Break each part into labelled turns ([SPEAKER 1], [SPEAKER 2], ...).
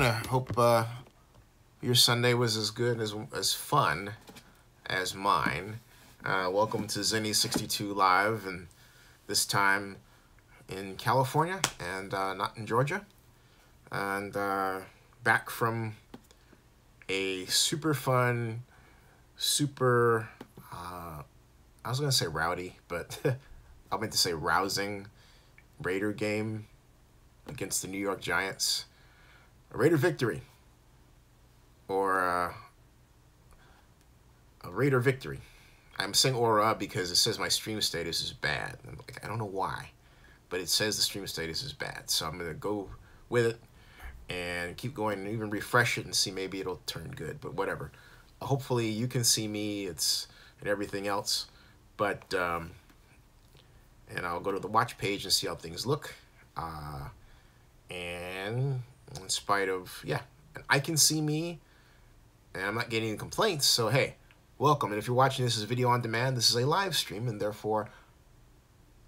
[SPEAKER 1] Hope your Sunday was as good as fun as mine. Welcome to Zenny62 Live, and this time in California and not in Georgia. And back from a super fun, super, I was going to say rowdy, but I meant to say rousing Raider game against the New York Giants. A Raider victory, or a Raider victory. I'm saying aura because it says my stream status is bad. I don't know why, but it says the stream status is bad. So I'm going to go with it and keep going and even refresh it and see maybe it'll turn good, but whatever. Hopefully you can see me and everything else, but and I'll go to the watch page and see how things look. And in spite of, and I can see me, and I'm not getting any complaints, so hey, welcome. And if you're watching this as a video on demand, this is a live stream, and therefore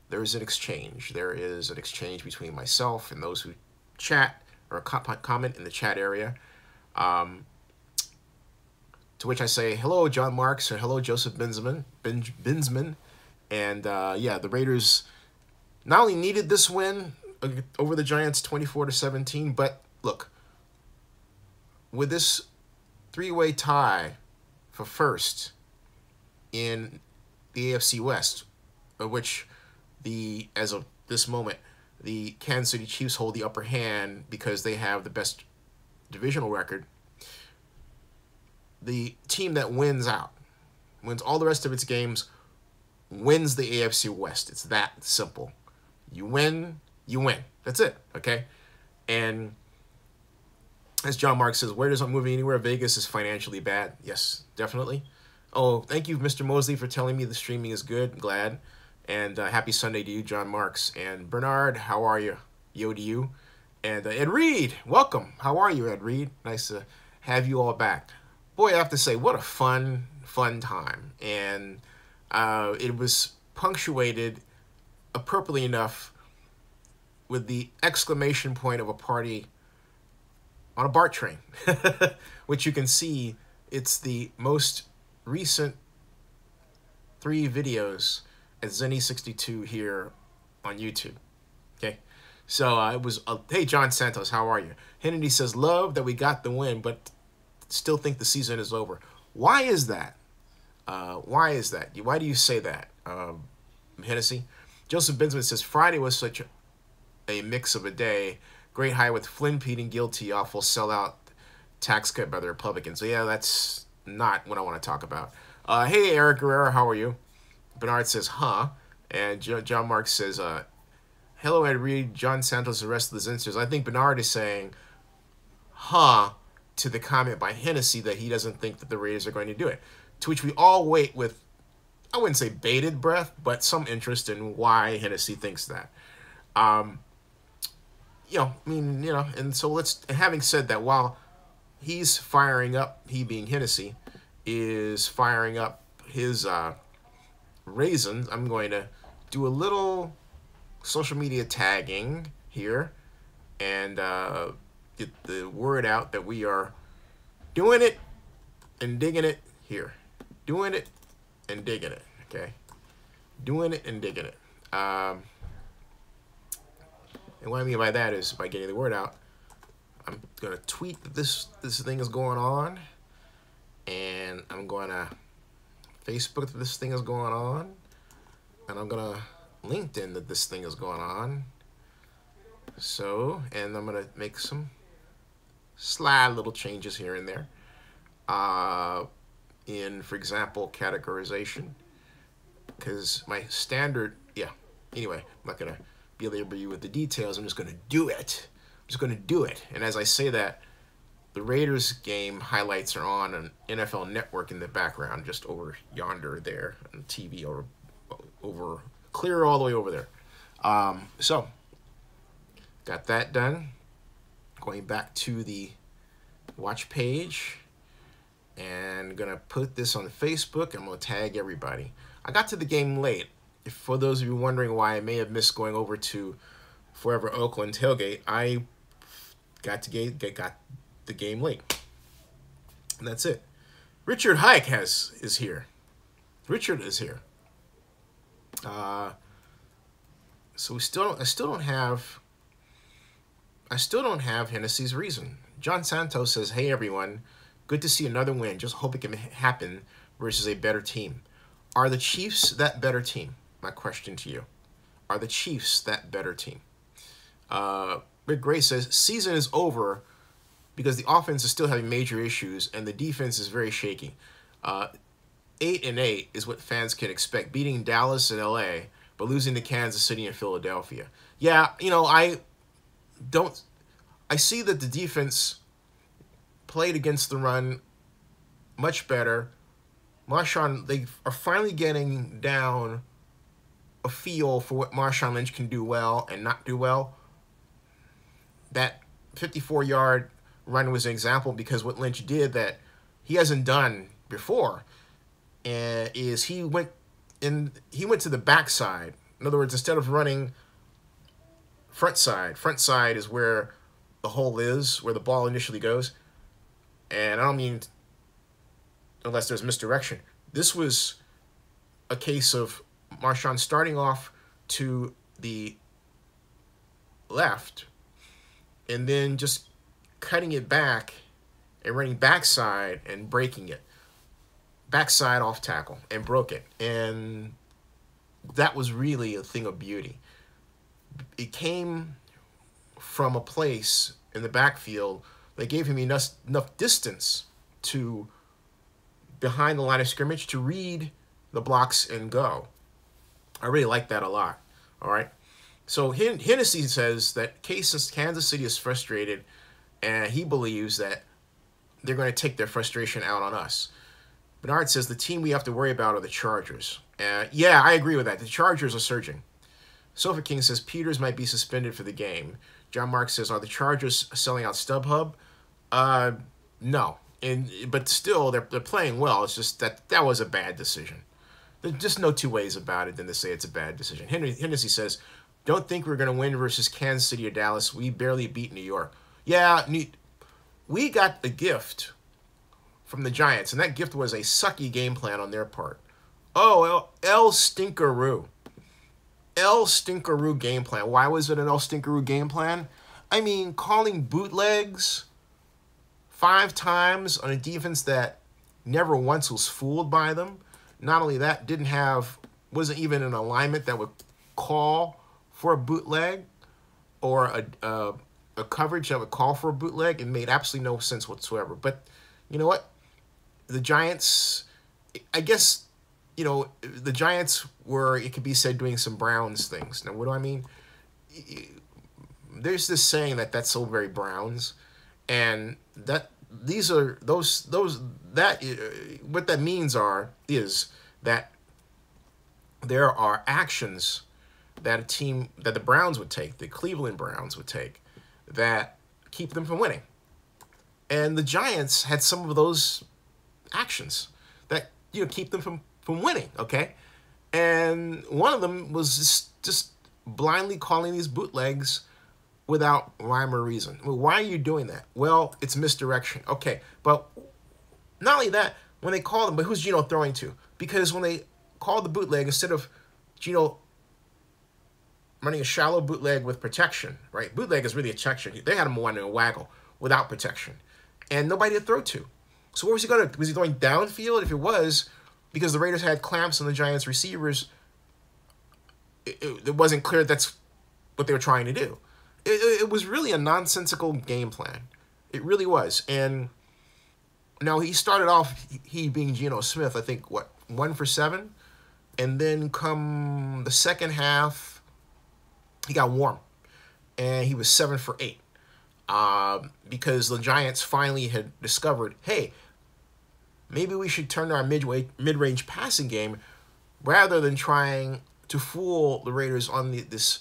[SPEAKER 1] there is an exchange. There is an exchange between myself and those who chat or comment in the chat area, to which I say, hello, John Marks, or hello, Joseph Binsman. And yeah, the Raiders not only needed this win over the Giants 24-17, but look, with this three-way tie for first in the AFC West, which as of this moment, the Kansas City Chiefs hold the upper hand because they have the best divisional record. The team that wins all the rest of its games, wins the AFC West. It's that simple. You win, you win. That's it, okay? And as John Mark says, where does it move anywhere? Vegas is financially bad. Yes, definitely. Oh, thank you, Mr. Mosley, for telling me the streaming is good. I'm glad. And happy Sunday to you, John Marks. And Bernard, how are you? Yo to you. And Ed Reed, welcome. How are you, Ed Reed? Nice to have you all back. Boy, I have to say, what a fun time. And it was punctuated appropriately enough with the exclamation point of a party on a BART train, which you can see. It's the most recent 3 videos at Zenny62 here on YouTube. Okay, so it was, hey, John Santos, how are you? Hennedy says, love that we got the win, but still think the season is over. Why is that? Why is that? Why do you say that, Hennessy? Joseph Binsman says, Friday was such a mix of a day. Great high with Flynn pleading guilty, awful sellout tax cut by the Republicans. So yeah, that's not what I want to talk about. Hey, Eric Guerrero, how are you? Bernard says, huh? And John Mark says, hello, Ed Reed, John Santos, the rest of the Zinsters. I think Bernard is saying, huh, to the comment by Hennessy that he doesn't think that the Raiders are going to do it. To which we all wait with, I wouldn't say bated breath, but some interest in why Hennessy thinks that. And so having said that, while he's firing up, he being Hennessy, is firing up his raisins, I'm going to do a little social media tagging here and get the word out that we are doing it and digging it here. Doing it and digging it, okay? Doing it and digging it. And what I mean by that is, by getting the word out, I'm going to tweet that this thing is going on, and I'm going to Facebook that this thing is going on, and I'm going to LinkedIn that this thing is going on. So, and I'm going to make some slight little changes here and there. In, for example, categorization, because my standard, anyway, I'm not going to belabor you with the details. I'm just going to do it. I'm just going to do it. And as I say that, the Raiders game highlights are on an NFL Network in the background, just over yonder there, on TV over clear all the way over there. So, got that done. Going back to the watch page. And gonna put this on Facebook. I'm gonna tag everybody. I got to the game late. For those of you wondering why I may have missed going over to Forever Oakland tailgate, I got the game late. And that's it. Richard Hike is here. Richard is here. So I still don't have Hennessy's reason. John Santos says, "Hey everyone, good to see another win. Just hope it can happen versus a better team. Are the Chiefs that better team?" My question to you: are the Chiefs that better team? Rick Gray says, "Season is over because the offense is still having major issues and the defense is very shaky. 8-8 is what fans can expect, beating Dallas and LA, but losing to Kansas City and Philadelphia." Yeah, I see that the defense played against the run much better. Marshawn, they are finally getting down a feel for what Marshawn Lynch can do well and not do well. That 54-yard run was an example, because what Lynch did that he hasn't done before is he went to the backside. In other words, instead of running front side is where the hole is, where the ball initially goes. And I don't mean unless there's misdirection. This was a case of Marshawn starting off to the left and then just cutting it back and running backside and breaking it. Backside off tackle and broke it. And that was really a thing of beauty. It came from a place in the backfield that gave him enough distance to behind the line of scrimmage to read the blocks and go. I really like that a lot. All right. So Hennessy says that Kansas City is frustrated, and he believes that they're going to take their frustration out on us. Bernard says the team we have to worry about are the Chargers. Yeah, I agree with that. The Chargers are surging. Sofa King says Peters might be suspended for the game. John Mark says, are the Chargers selling out StubHub? No. But still, they're playing well. It's just that was a bad decision. There's just no two ways about it than to say it's a bad decision. Hennessy says, don't think we're going to win versus Kansas City or Dallas. We barely beat New York. Yeah, we got a gift from the Giants, and that gift was a sucky game plan on their part. Oh, El Stinkeroo. El Stinkeroo game plan. Why was it an El Stinkeroo game plan? I mean, calling bootlegs 5 times on a defense that never once was fooled by them. Not only that, wasn't even an alignment that would call for a bootleg or a coverage that would call for a bootleg. It made absolutely no sense whatsoever. But you know what? The Giants, I guess, the Giants were, it could be said, doing some Browns things. Now, what do I mean? There's this saying that's so very Browns, and that these are what that means is that there are actions that the Browns would take, the Cleveland Browns would take, that keep them from winning. And the Giants had some of those actions that keep them from winning, okay? And one of them was just blindly calling these bootlegs without rhyme or reason. Well, why are you doing that? Well, it's misdirection. Okay, but not only that, when they call them, but who's Geno throwing to? Because when they called the bootleg, instead of Geno running a shallow bootleg with protection, right? Bootleg is really a protection. They had him running a waggle without protection, and nobody to throw to. So where was he going to? Was he throwing downfield? If it was, because the Raiders had clamps on the Giants' receivers, it wasn't clear that's what they were trying to do. It was really a nonsensical game plan. It really was. And now he started off, he being Geno Smith, I think, 1 for 7? And then come the second half, he got warm. And he was 7 for 8. Because the Giants finally had discovered, hey, maybe we should turn our mid-range passing game rather than trying to fool the Raiders on this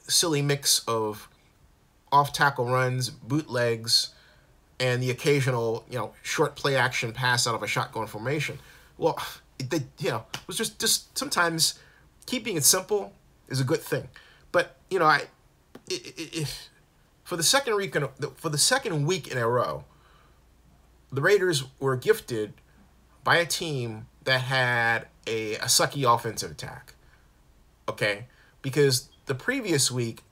[SPEAKER 1] silly mix of off-tackle runs, bootlegs, and the occasional, short play action pass out of a shotgun formation. Well, it was just sometimes keeping it simple is a good thing. But for the second week in a row, the Raiders were gifted by a team that had a sucky offensive attack. Okay? Because the previous week,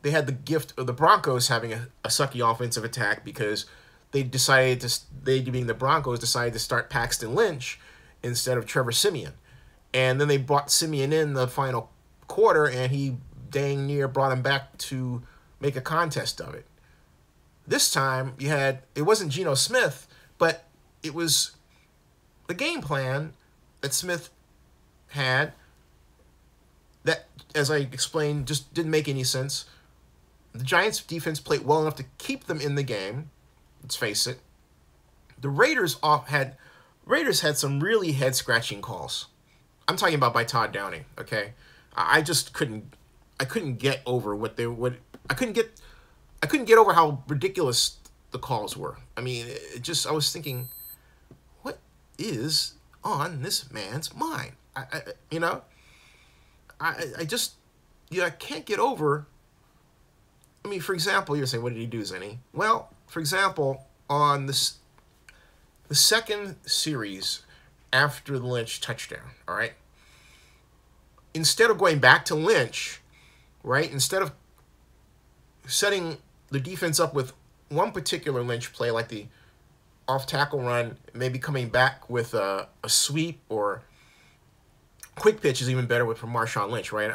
[SPEAKER 1] they had the gift of the Broncos having a sucky offensive attack because they being the Broncos, decided to start Paxton Lynch instead of Trevor Siemian. And then they brought Siemian in the final quarter, and he dang near brought him back to make a contest of it. This time, it wasn't Geno Smith, but it was the game plan that Smith had that, as I explained, just didn't make any sense. The Giants' defense played well enough to keep them in the game. Let's face it. The Raiders had some really head-scratching calls. I'm talking about by Todd Downing, okay? I just couldn't get over I couldn't get over how ridiculous the calls were. I mean, I was thinking, what is on this man's mind? I can't get over. I mean, for example, you're saying, what did he do, Zenny? Well, for example, on the second series after the Lynch touchdown, all right? Instead of going back to Lynch, right, instead of setting the defense up with one particular Lynch play, like the off-tackle run, maybe coming back with a sweep or quick pitch is even better from Marshawn Lynch, right,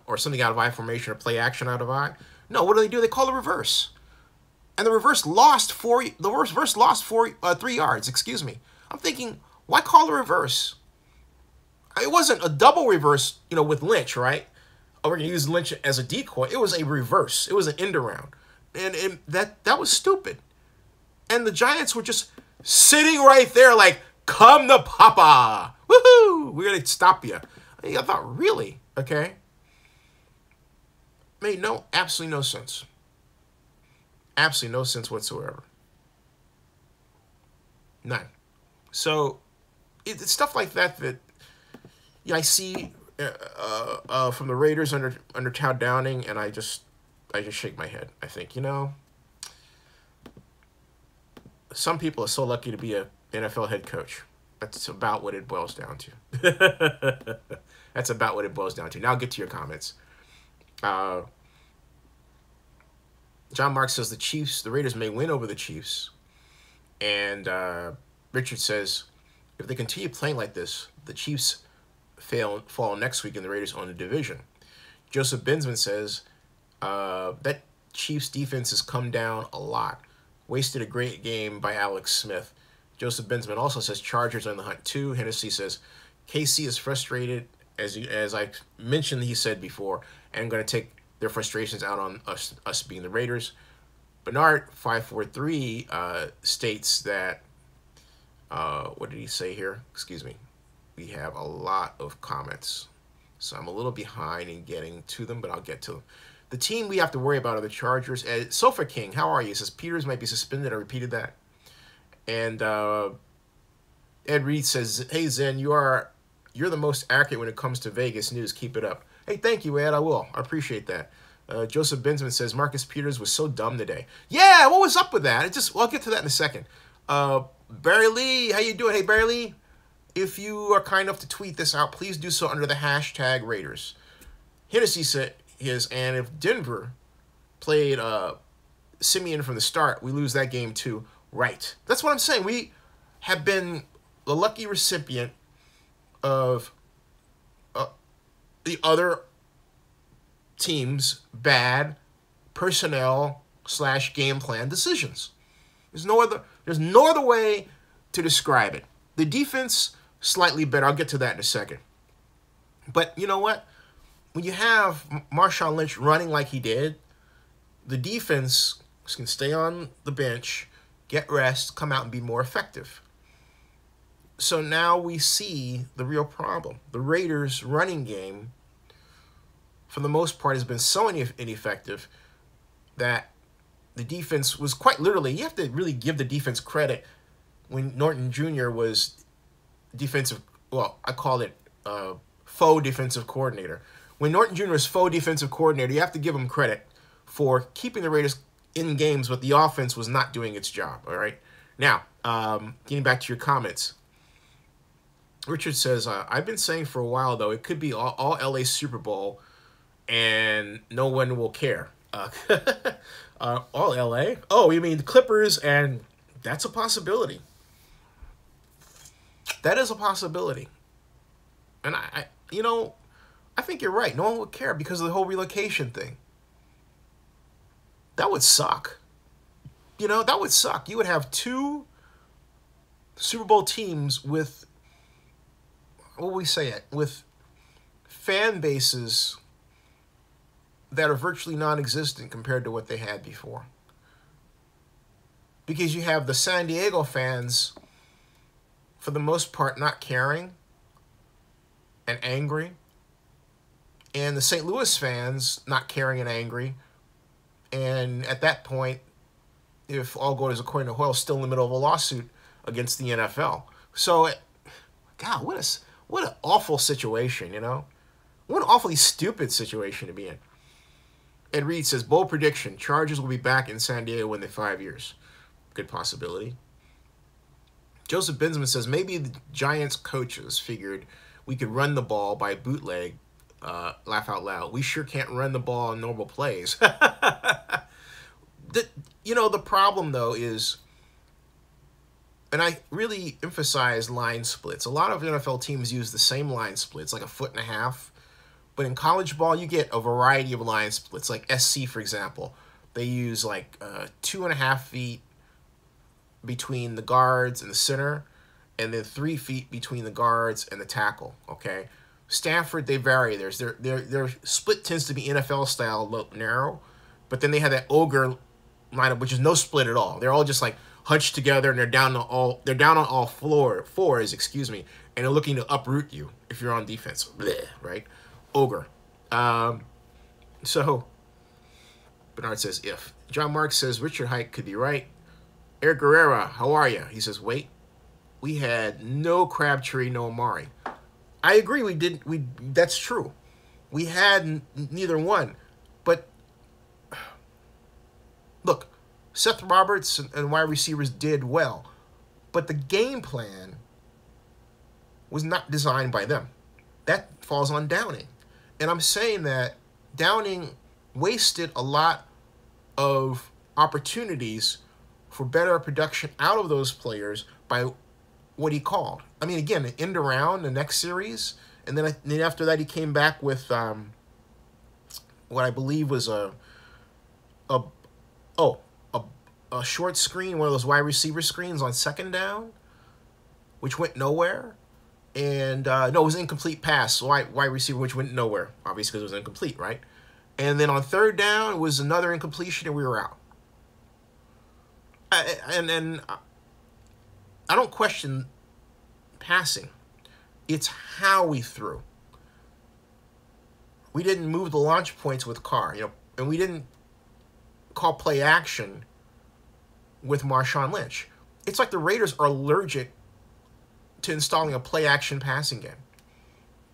[SPEAKER 1] or something out of I formation or play action out of I. No, what do? They call the reverse. And the reverse lost 3 yards, excuse me. I'm thinking, why call the reverse? It wasn't a double reverse, with Lynch, right? Oh, we're going to use Lynch as a decoy. It was a reverse. It was an end around. And that was stupid. And the Giants were just sitting right there like, come to Papa. Woohoo! We're going to stop you. I thought, really? Okay. Made absolutely no sense. Absolutely no sense whatsoever. None. So, it's stuff like that I see from the Raiders under Todd Downing, and I just shake my head. I think, some people are so lucky to be an NFL head coach. That's about what it boils down to. That's about what it boils down to. Now I'll get to your comments. John Mark says the Raiders may win over the Chiefs. And Richard says, if they continue playing like this, the Chiefs fall next week and the Raiders own the division. Joseph Bensman says that Chiefs defense has come down a lot. Wasted a great game by Alex Smith. Joseph Bensman also says Chargers are in the hunt too. Hennessy says KC is frustrated, as I mentioned, he said before, and going to take their frustrations out on us being the Raiders. Bernard 543 states that what did he say here? Excuse me. We have a lot of comments, so I'm a little behind in getting to them, but I'll get to them. The team we have to worry about are the Chargers. Sofa King, how are you? He says Peters might be suspended. I repeated that. And Ed Reed says, hey, Zen, you're the most accurate when it comes to Vegas news. Keep it up. Hey, thank you, Ed. I will. I appreciate that. Joseph Bensman says Marcus Peters was so dumb today. Yeah, what was up with that? I'll get to that in a second. Barry Lee, how you doing? Hey, Barry Lee, if you are kind enough to tweet this out, please do so under the hashtag Raiders. Hennessy said and if Denver played Siemian from the start, we lose that game too. Right. That's what I'm saying. We have been the lucky recipient of the other team's bad personnel / game plan decisions. There's no other way to describe it. The defense, slightly better. I'll get to that in a second. But you know what? When you have Marshawn Lynch running like he did, the defense can stay on the bench, get rest, come out and be more effective. So now we see the real problem. The Raiders' running game, for the most part, has been so ineffective that the defense was quite literally, you have to really give the defense credit when Norton Jr. was defensive, well, I call it faux defensive coordinator. When Norton Jr. was faux defensive coordinator, you have to give him credit for keeping the Raiders in games, but the offense was not doing its job, all right? Now, getting back to your comments. Richard says, I've been saying for a while, though, it could be all LA Super Bowl and no one will care. All LA? Oh, you mean the Clippers? And that's a possibility. That is a possibility. And I think you're right. No one would care because of the whole relocation thing. That would suck. That would suck. You would have two Super Bowl teams with, what would we say it, with fan bases that are virtually non-existent compared to what they had before. Because you have the San Diego fans, for the most part, not caring and angry, and the St. Louis fans not caring and angry, and at that point, if all goes according to Hoyle, still in the middle of a lawsuit against the NFL. So, God, what an awful situation, What an awfully stupid situation to be in. Ed Reed says, bold prediction, Chargers will be back in San Diego within 5 years. Good possibility. Joseph Bensman says, maybe the Giants coaches figured we could run the ball by bootleg, laugh out loud. We sure can't run the ball in normal plays. The problem, though, is, and I really emphasize line splits. A lot of NFL teams use the same line splits, like 1.5 feet. But in college ball, you get a variety of line splits. Like SC, for example, they use like 2.5 feet between the guards and the center, and then 3 feet between the guards and the tackle. Okay, Stanford, they vary. Their split tends to be NFL style, narrow, but then they have that ogre lineup, which is no split at all. They're all just like hunched together, and they're down on all fours, excuse me, and they're looking to uproot you if you're on defense. Blech, right? Ogre. So Bernard says, if. John Mark says, Richard Hike could be right. Eric Guerrera, how are you? He says, wait, we had no Crabtree, no Amari. I agree, that's true. We had neither one. But look, Seth Roberts and wide receivers did well. But the game plan was not designed by them. That falls on Downing. And I'm saying that Downing wasted a lot of opportunities for better production out of those players by what he called. I mean, again, an end around the next series, and then after that he came back with what I believe was a short screen, one of those wide receiver screens on second down, which went nowhere. And no, it was an incomplete pass, wide receiver, which went nowhere, obviously because it was incomplete, right? And then on third down, it was another incompletion, and we were out. And I don't question passing. It's how we threw. We didn't move the launch points with Carr, and we didn't call play action with Marshawn Lynch. It's like the Raiders are allergic to installing a play-action passing game.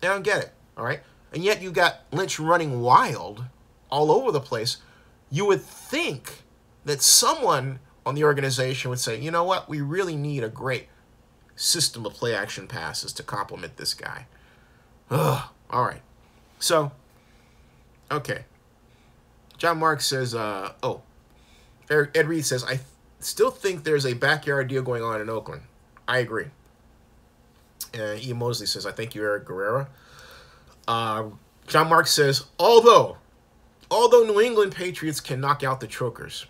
[SPEAKER 1] I don't get it, all right? And yet you got Lynch running wild all over the place. You would think that someone on the organization would say, you know what, we really need a great system of play-action passes to complement this guy. Ugh, all right. So, okay. John Mark says, Ed Reed says, I still think there's a backyard deal going on in Oakland. I agree. Ian Mosley says, I thank you, Eric Guerrera. John Mark says, although New England Patriots can knock out the Chokers.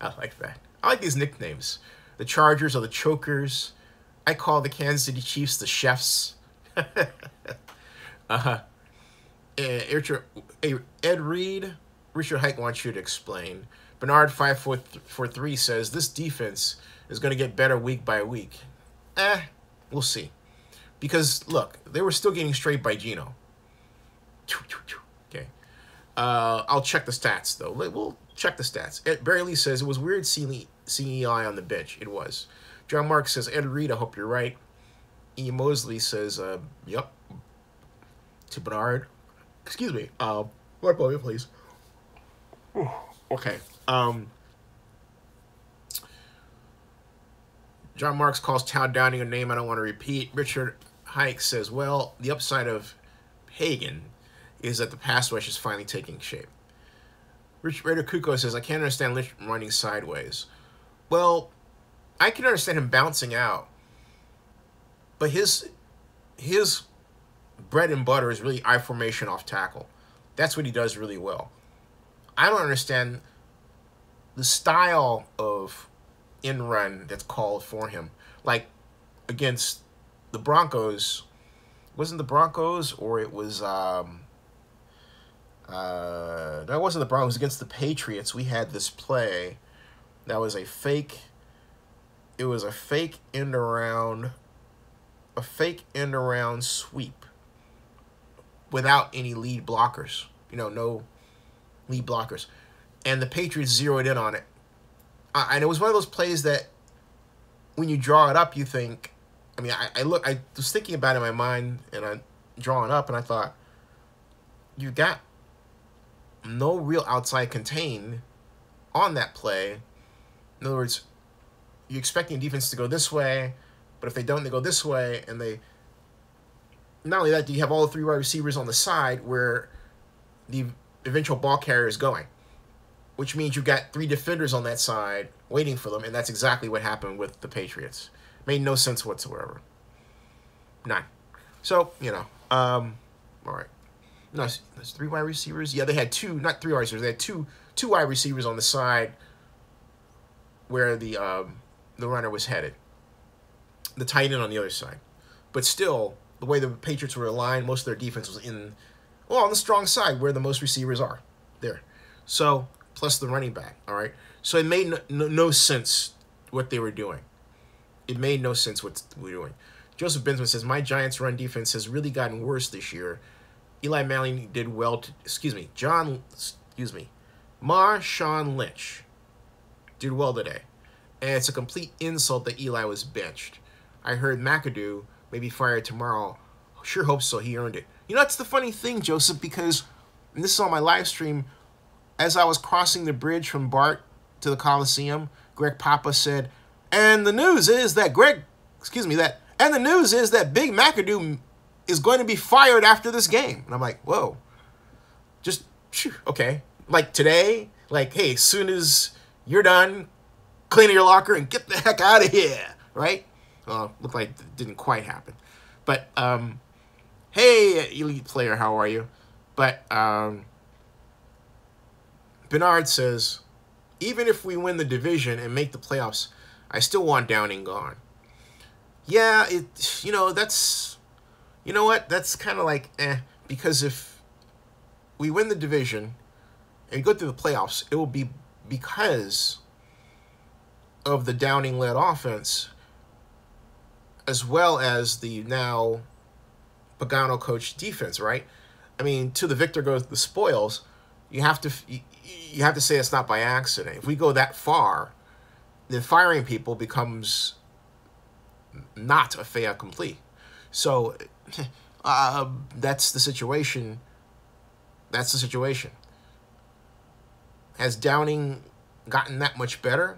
[SPEAKER 1] I like that. I like these nicknames. The Chargers are the Chokers. I call the Kansas City Chiefs the Chefs. Ed Reed, Richard Hike wants you to explain. Bernard 543 says, this defense is going to get better week by week. We'll see. Because, look, they were still getting straight by Geno. Okay. I'll check the stats, though. We'll check the stats. Barry Lee says, it was weird seeing Eli on the bench. It was. John Mark says, Ed Reed, I hope you're right. E. Mosley says, yep. To Bernard. Excuse me. One moment, please. Okay. John Marks calls Town Downing a name I don't want to repeat. Richard Hike says, well, the upside of Hagan is that the pass rush is finally taking shape. Raider Kuko says, I can't understand Lynch running sideways. Well, I can understand him bouncing out, but his bread and butter is really I formation off tackle. That's what he does really well. I don't understand the style of in run that's called for him. Like against the Broncos, wasn't the Broncos, or it was that wasn't the Broncos. Against the Patriots, we had this play that was a fake. It was a fake end around sweep without any lead blockers. No lead blockers, and the Patriots zeroed in on it. And it was one of those plays that, when you draw it up, you think. I mean, I was thinking about it in my mind, and I draw it up, and I thought, you got no real outside contain on that play. In other words, you're expecting defense to go this way, but if they don't, they go this way, and they. Not only that, do you have all the 3 wide receivers on the side where the eventual ball carrier is going, which means you've got 3 defenders on that side waiting for them, and that's exactly what happened with the Patriots. Made no sense whatsoever. None. So, all right. No, there's 3 wide receivers. Yeah, they had 2, not 3 wide receivers. They had two wide receivers on the side where the runner was headed. The tight end on the other side. But still, the way the Patriots were aligned, most of their defense was on the strong side where the most receivers are. There. So, plus the running back, all right? So it made no sense what they were doing. It made no sense what we were doing. Joseph Bensman says, my Giants' run defense has really gotten worse this year. Eli Manning did well Marshawn Lynch did well today. And it's a complete insult that Eli was benched. I heard McAdoo may be fired tomorrow. Sure hope so. He earned it. That's the funny thing, Joseph, because, and this is on my live stream, as I was crossing the bridge from BART to the Coliseum, Greg Papa said, and the news is that Big McAdoo is going to be fired after this game. And I'm like, whoa. Just, okay. Like today, like, hey, as soon as you're done cleaning your locker and get the heck out of here, right? Looked like it didn't quite happen. But, hey, elite player, how are you? But, Bernard says, even if we win the division and make the playoffs, I still want Downing gone. Yeah, that's, that's kind of like, because if we win the division and go through the playoffs, it will be because of the Downing-led offense, as well as the now Pagano-coached defense, right? I mean, to the victor goes the spoils. You have to say it's not by accident. If we go that far, then firing people becomes not a fait accompli. So that's the situation. That's the situation. Has Downing gotten that much better?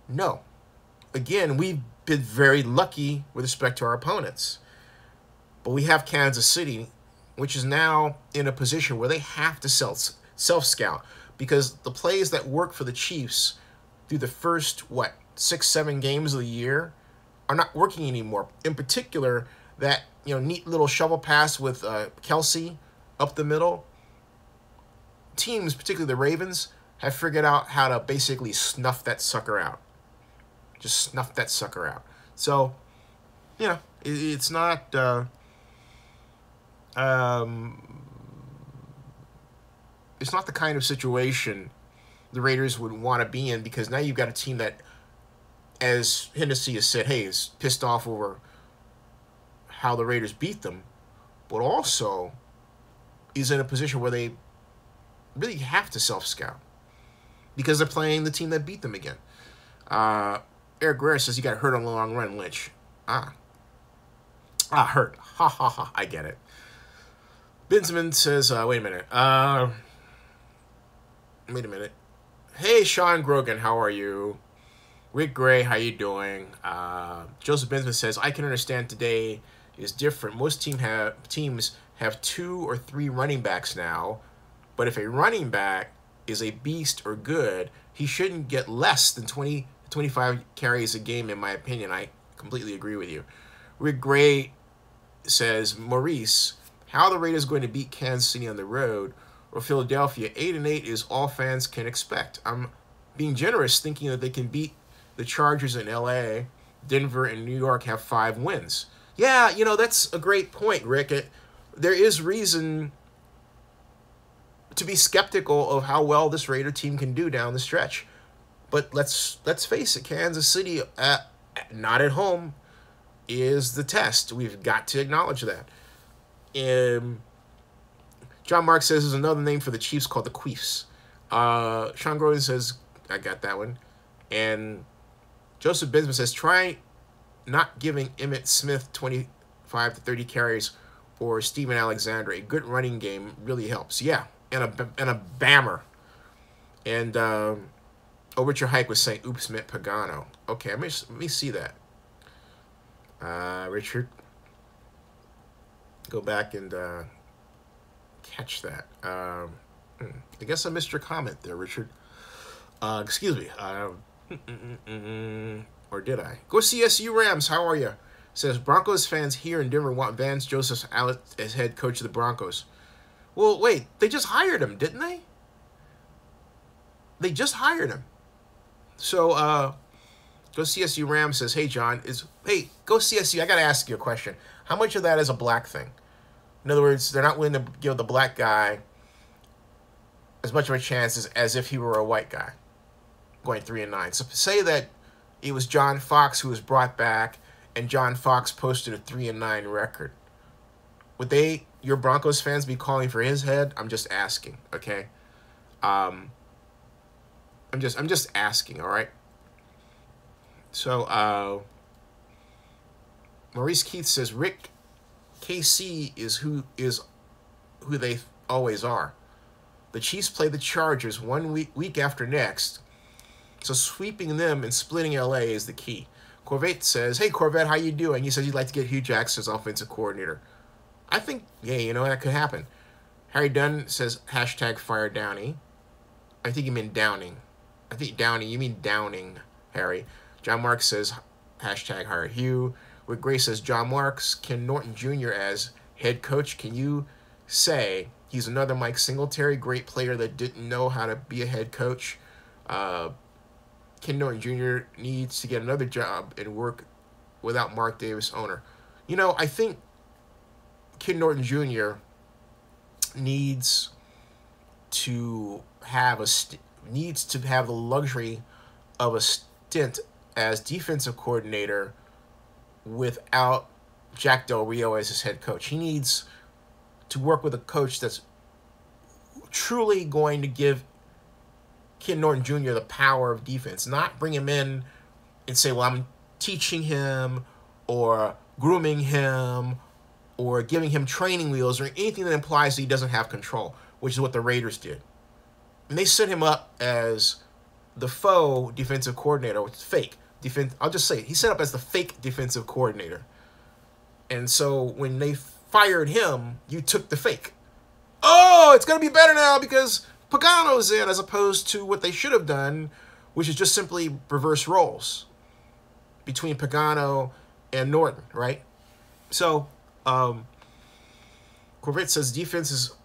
[SPEAKER 1] No. Again, we've been very lucky with respect to our opponents. But we have Kansas City, which is now in a position where they have to self-scout, because the plays that work for the Chiefs through the first, 6-7 games of the year are not working anymore. In particular, that neat little shovel pass with Kelsey up the middle. Teams, particularly the Ravens, have figured out how to basically snuff that sucker out. Just snuff that sucker out. So, it's not... it's not the kind of situation the Raiders would want to be in, because now you've got a team that, as Hennessy has said, hey, is pissed off over how the Raiders beat them, but also is in a position where they really have to self-scout because they're playing the team that beat them again. Eric Guerrero says he got hurt on the long run, Lynch. Hurt. Ha, ha, ha. I get it. Benjamin says, wait a minute. Wait a minute. Hey, Sean Grogan, how are you? Rick Gray, how you doing? Joseph Bensman says, I can understand today is different. Most teams have 2 or 3 running backs now, but if a running back is a beast or good, he shouldn't get less than 20 to 25 carries a game, in my opinion. I completely agree with you. Rick Gray says, Maurice, how are the Raiders going to beat Kansas City on the road or Philadelphia? 8-8 is all fans can expect. I'm being generous, thinking that they can beat the Chargers in LA, Denver, and New York have 5 wins. Yeah, you know, that's a great point, Rick. There is reason to be skeptical of how well this Raider team can do down the stretch. But let's face it, Kansas City, not at home, is the test. We've got to acknowledge that. John Mark says there's another name for the Chiefs called the Queefs. Sean Groden says, I got that one. And Joseph Bisman says, try not giving Emmitt Smith 25 to 30 carries or Steven Alexander. A good running game really helps. Yeah, and a bammer. And Richard Hike was saying, oops, meant Pagano. Okay, let me see that. Richard, go back and catch that. I guess I missed your comment there, Richard. Excuse me. Or did I? Go CSU Rams. How are you? Says Broncos fans here in Denver want Vance Joseph as head coach of the Broncos. Well, wait. They just hired him, didn't they? They just hired him. So, Go CSU Rams says, hey, John, hey, Go CSU, I got to ask you a question. How much of that is a black thing? In other words, they're not willing to give the black guy as much of a chance as if he were a white guy going 3-9. So say that it was John Fox who was brought back and John Fox posted a 3-9 record. Would your Broncos fans be calling for his head? I'm just asking, okay? I'm just asking, all right? So, Maurice Keith says, Rick, KC is who they always are. The Chiefs play the Chargers one week after next, so sweeping them and splitting LA is the key. Corvette says, hey, Corvette, how you doing? He says he'd like to get Hugh Jackson as offensive coordinator. I think, yeah, you know, that could happen. Harry Dunn says, hashtag fire Downey. I think you mean Downing. I think Downey, you mean Downing, Harry. John Marks says, hashtag hire Hugh. Rick Gray says, John Marks, Ken Norton Jr. as head coach. Can you say he's another Mike Singletary, great player that didn't know how to be a head coach? Ken Norton Jr. needs to get another job and work without Mark Davis owner. You know, I think Ken Norton Jr. needs to have the luxury of a stint as defensive coordinator without Jack Del Rio as his head coach. He needs to work with a coach that's truly going to give Ken Norton Jr. the power of defense, not bring him in and say, well, I'm teaching him or grooming him or giving him training wheels or anything that implies that he doesn't have control, which is what the Raiders did. And they set him up as the faux defensive coordinator, which is fake. I'll just say it. He set up as the fake defensive coordinator. And so when they fired him, you took the fake. Oh, it's going to be better now because Pagano's in, as opposed to what they should have done, which is just simply reverse roles between Pagano and Norton, right? So, Corvette says defenses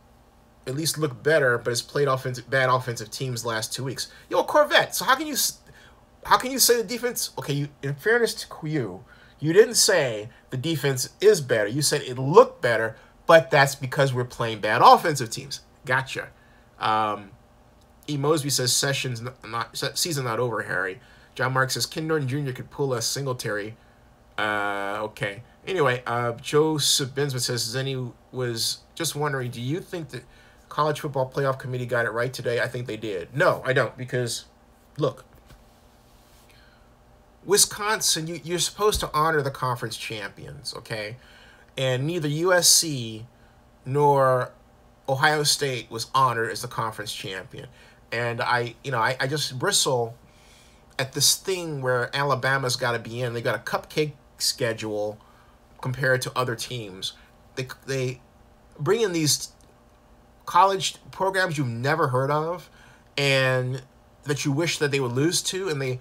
[SPEAKER 1] at least look better, but has played bad offensive teams last 2 weeks. Yo, Corvette, so how can you say the defense? Okay, in fairness to you didn't say the defense is better. You said it looked better, but that's because we're playing bad offensive teams. Gotcha. E. Mosby says season not over, Harry. John Mark says Ken Norton Jr. could pull a Singletary. Okay. Anyway, Joseph Bensman says Zenny was just wondering, do you think that College Football Playoff Committee got it right today? I think they did. No, I don't, because, look, Wisconsin, you're supposed to honor the conference champions, okay? And neither USC nor Ohio State was honored as the conference champion. And I just bristle at this thing where Alabama's got to be in. They got a cupcake schedule compared to other teams. They bring in these college programs you've never heard of and that you wish that they would lose to, and they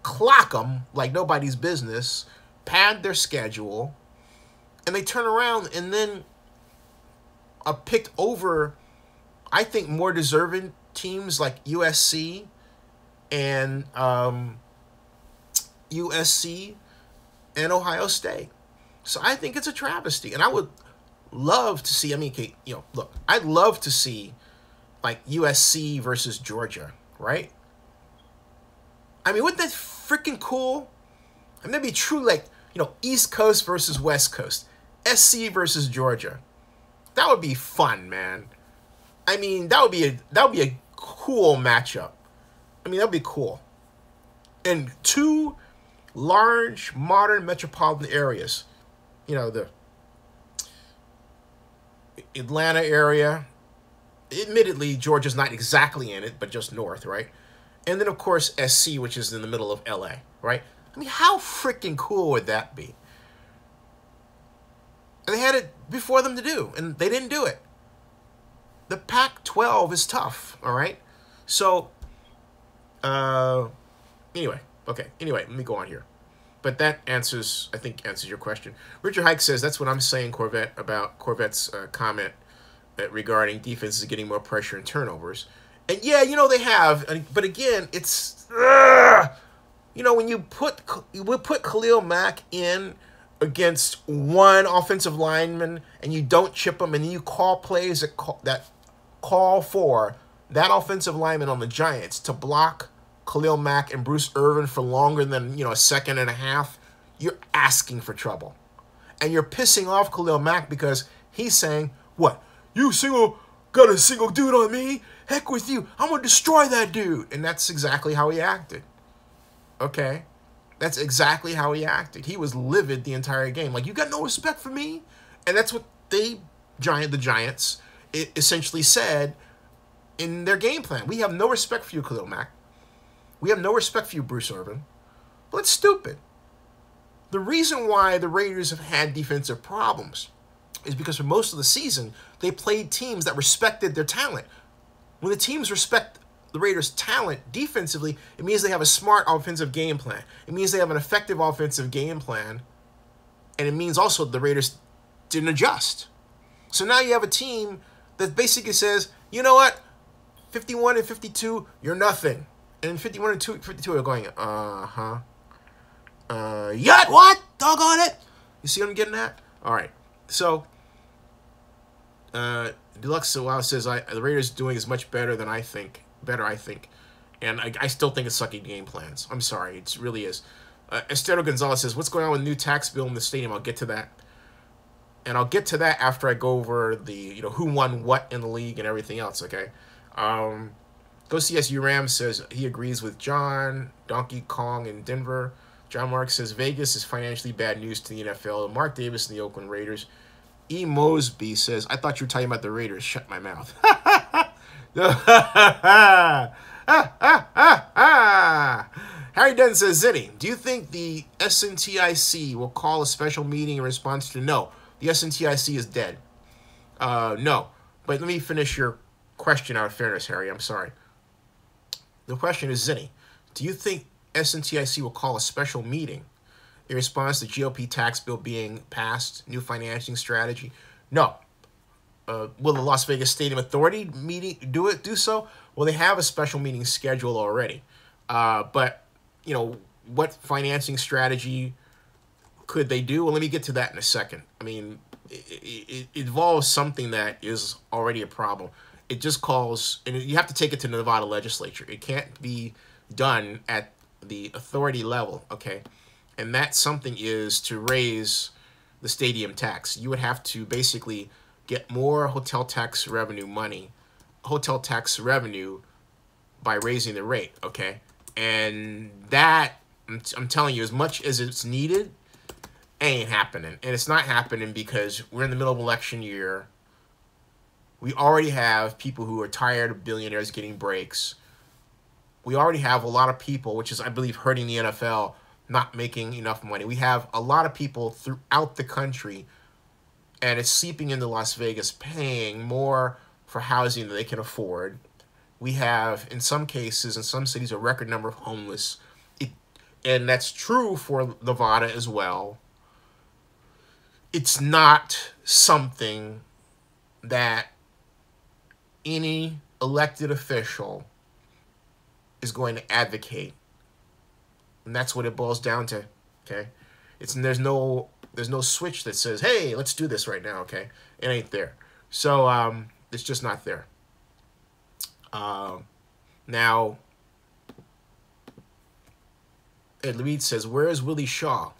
[SPEAKER 1] clock them like nobody's business, pad their schedule, and they turn around and then are picked over, I think, more deserving teams like USC and Ohio State. So I think it's a travesty, and I would love to see. I mean, look, I'd love to see like USC versus Georgia, right? I mean, wouldn't that freaking cool? I mean, that'd be true, like, East Coast versus West Coast, SC versus Georgia. That would be fun, man. I mean, that would be a cool matchup. I mean, that'd be cool. And two large, modern metropolitan areas. The Atlanta area. Admittedly, Georgia's not exactly in it, but just north, right? And then, of course, SC, which is in the middle of LA, right? I mean, how freaking cool would that be? And they had it before them to do, and they didn't do it. The Pac-12 is tough, all right? So, anyway, let me go on here. But that I think answers your question. Richard Hike says, that's what I'm saying, Corvette, about Corvette's comment regarding defenses getting more pressure and turnovers. And yeah, they have, but again, it's, when you put Khalil Mack in against one offensive lineman and you don't chip him, and then you call plays that call for that offensive lineman on the Giants to block Khalil Mack and Bruce Irvin for longer than, a second and a half, you're asking for trouble. And you're pissing off Khalil Mack because he's saying, what, you got a single dude on me? Heck with you. I'm going to destroy that dude. And that's exactly how he acted. Okay? That's exactly how he acted. He was livid the entire game. Like, you got no respect for me? And that's what the Giants essentially said in their game plan. We have no respect for you, Khalil Mack. We have no respect for you, Bruce Irvin. Well, it's stupid. The reason why the Raiders have had defensive problems is because for most of the season, they played teams that respected their talent. When the teams respect the Raiders' talent defensively, it means they have a smart offensive game plan. It means they have an effective offensive game plan. And it means also the Raiders didn't adjust. So now you have a team that basically says, you know what? 51 and 52, you're nothing. And 51 and 52 are going, yet what? Doggone it. You see what I'm getting at? All right. So, Deluxe Wow says, the Raiders doing is much better than I think. And I still think it's sucky game plans. I'm sorry. It really is. Estero Gonzalez says, what's going on with the new tax bill in the stadium? I'll get to that. And I'll get to that after I go over the, who won what in the league and everything else, okay? Go CSU Ram says he agrees with John. Donkey Kong in Denver. John Mark says Vegas is financially bad news to the NFL. Mark Davis and the Oakland Raiders. E. Mosby says, I thought you were talking about the Raiders. Shut my mouth. Harry Dunn says, Zinni, do you think the SNTIC will call a special meeting in response to no? The SNTIC is dead. No. But let me finish your question out of fairness, Harry. I'm sorry. The question is, Zinni, do you think SNTIC will call a special meeting in response to GOP tax bill being passed, new financing strategy? No. Will the Las Vegas Stadium Authority do so? Well, they have a special meeting scheduled already. But, what financing strategy could they do? Well, let me get to that in a second. I mean, it involves something that is already a problem. It just calls, and you have to take it to the Nevada legislature. It can't be done at the authority level, okay? And that something is to raise the stadium tax. You would have to basically get more hotel tax revenue by raising the rate, okay? And that, I'm telling you, as much as it's needed, ain't happening. And it's not happening because we're in the middle of election year. We already have people who are tired of billionaires getting breaks. We already have a lot of people, which is, I believe, hurting the NFL, not making enough money. We have a lot of people throughout the country, and it's seeping into Las Vegas, paying more for housing than they can afford. We have, in some cases, in some cities, a record number of homeless. And that's true for Nevada as well. It's not something that any elected official is going to advocate. And that's what it boils down to, okay? There's no switch that says, hey, let's do this right now, okay? It ain't there. So it's just not there. Now, Ed Lead says, where is Willie Shaw?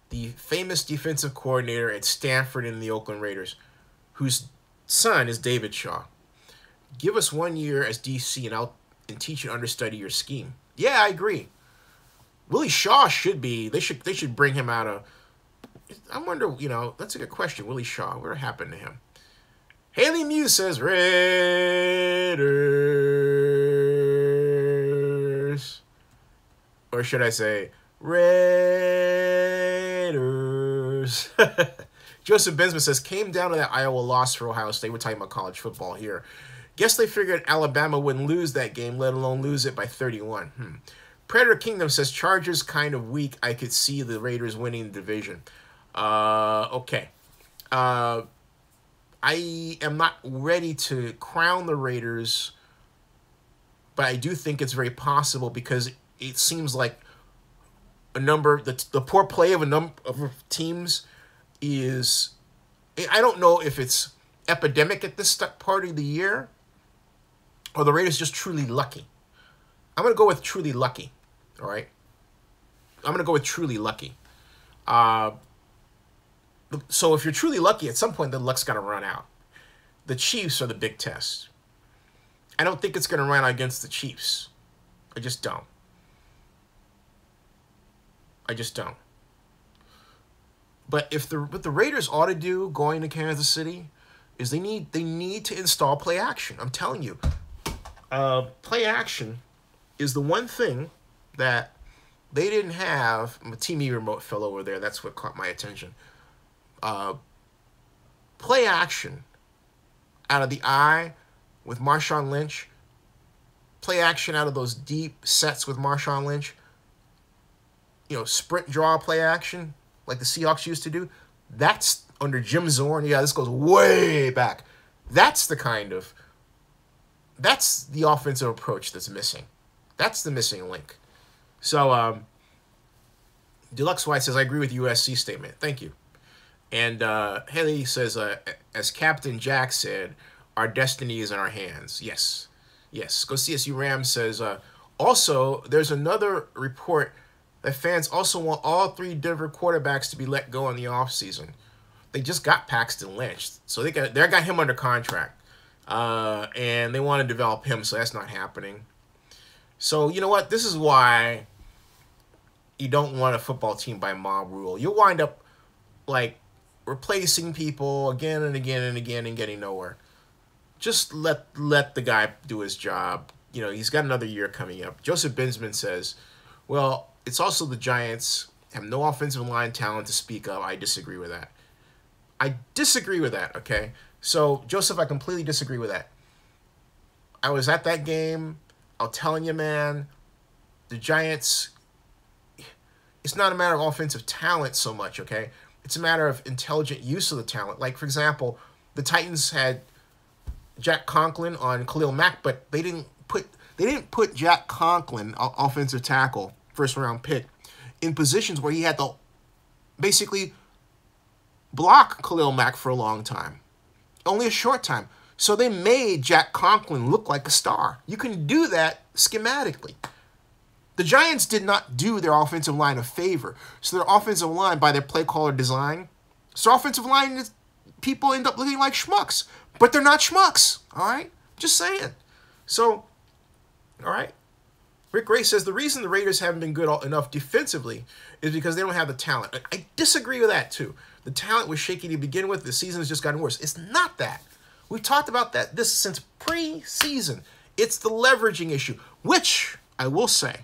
[SPEAKER 1] The famous defensive coordinator at Stanford and the Oakland Raiders, whose son is David Shaw. Give us 1 year as DC and teach and understudy your scheme. Yeah, I agree. Willie Shaw should be, they should bring him out of, I wonder, that's a good question. Willie Shaw, what happened to him? Haley Muse says, Raiders. Or should I say, Raiders. Joseph Bensman says, came down to that Iowa loss for Ohio State. We're talking about college football here. Guess they figured Alabama wouldn't lose that game, let alone lose it by 31. Predator Kingdom says, Chargers kind of weak. I could see the Raiders winning the division. Okay. I am not ready to crown the Raiders, but I do think it's very possible because it seems like the poor play of a number of teams is, I don't know if it's epidemic at this part of the year or the Raiders just truly lucky. I'm going to go with truly lucky, all right? I'm going to go with truly lucky. So if you're truly lucky, at some point the luck's got to run out. The Chiefs are the big test. I don't think it's going to run out against the Chiefs. I just don't. But what the Raiders ought to do going to Kansas City is they need to install play action. I'm telling you. Play action is the one thing that they didn't have. A TV remote fell over there. That's what caught my attention. Play action out of the eye with Marshawn Lynch. Play action out of those deep sets with Marshawn Lynch. Sprint draw play action like the Seahawks used to do. That's under Jim Zorn. Yeah, this goes way back. That's the offensive approach that's missing. That's the missing link. So, Deluxe White says, I agree with USC statement. Thank you. And Haley says, as Captain Jack said, our destiny is in our hands. Yes. Go CSU Rams says, also, there's another report that fans also want all three Denver quarterbacks to be let go in the offseason. They just got Paxton Lynch. So they got him under contract. And they want to develop him, so that's not happening. So, you know what? This is why you don't want a football team by mob rule. You'll wind up, replacing people again and again and again and getting nowhere. Just let the guy do his job. He's got another year coming up. Joseph Bensman says, well, it's also the Giants have no offensive line talent to speak of. I disagree with that. Okay? So, Joseph, I completely disagree with that. I was at that game. I'm telling you, man, the Giants, it's not a matter of offensive talent so much, okay? It's a matter of intelligent use of the talent. Like, for example, the Titans had Jack Conklin on Khalil Mack, but they didn't put Jack Conklin, offensive tackle, first-round pick, in positions where he had to basically block Khalil Mack for a long time. Only a short time. So they made Jack Conklin look like a star. You can do that schematically. The Giants did not do their offensive line a favor. So their offensive line, by their play caller design, so offensive line people end up looking like schmucks. But they're not schmucks, all right? Just saying. So, all right. Rick Ray says the reason the Raiders haven't been good enough defensively is because they don't have the talent. I disagree with that, too. The talent was shaky to begin with. The season has just gotten worse. It's not that. We've talked about this since preseason. It's the leveraging issue, which I will say,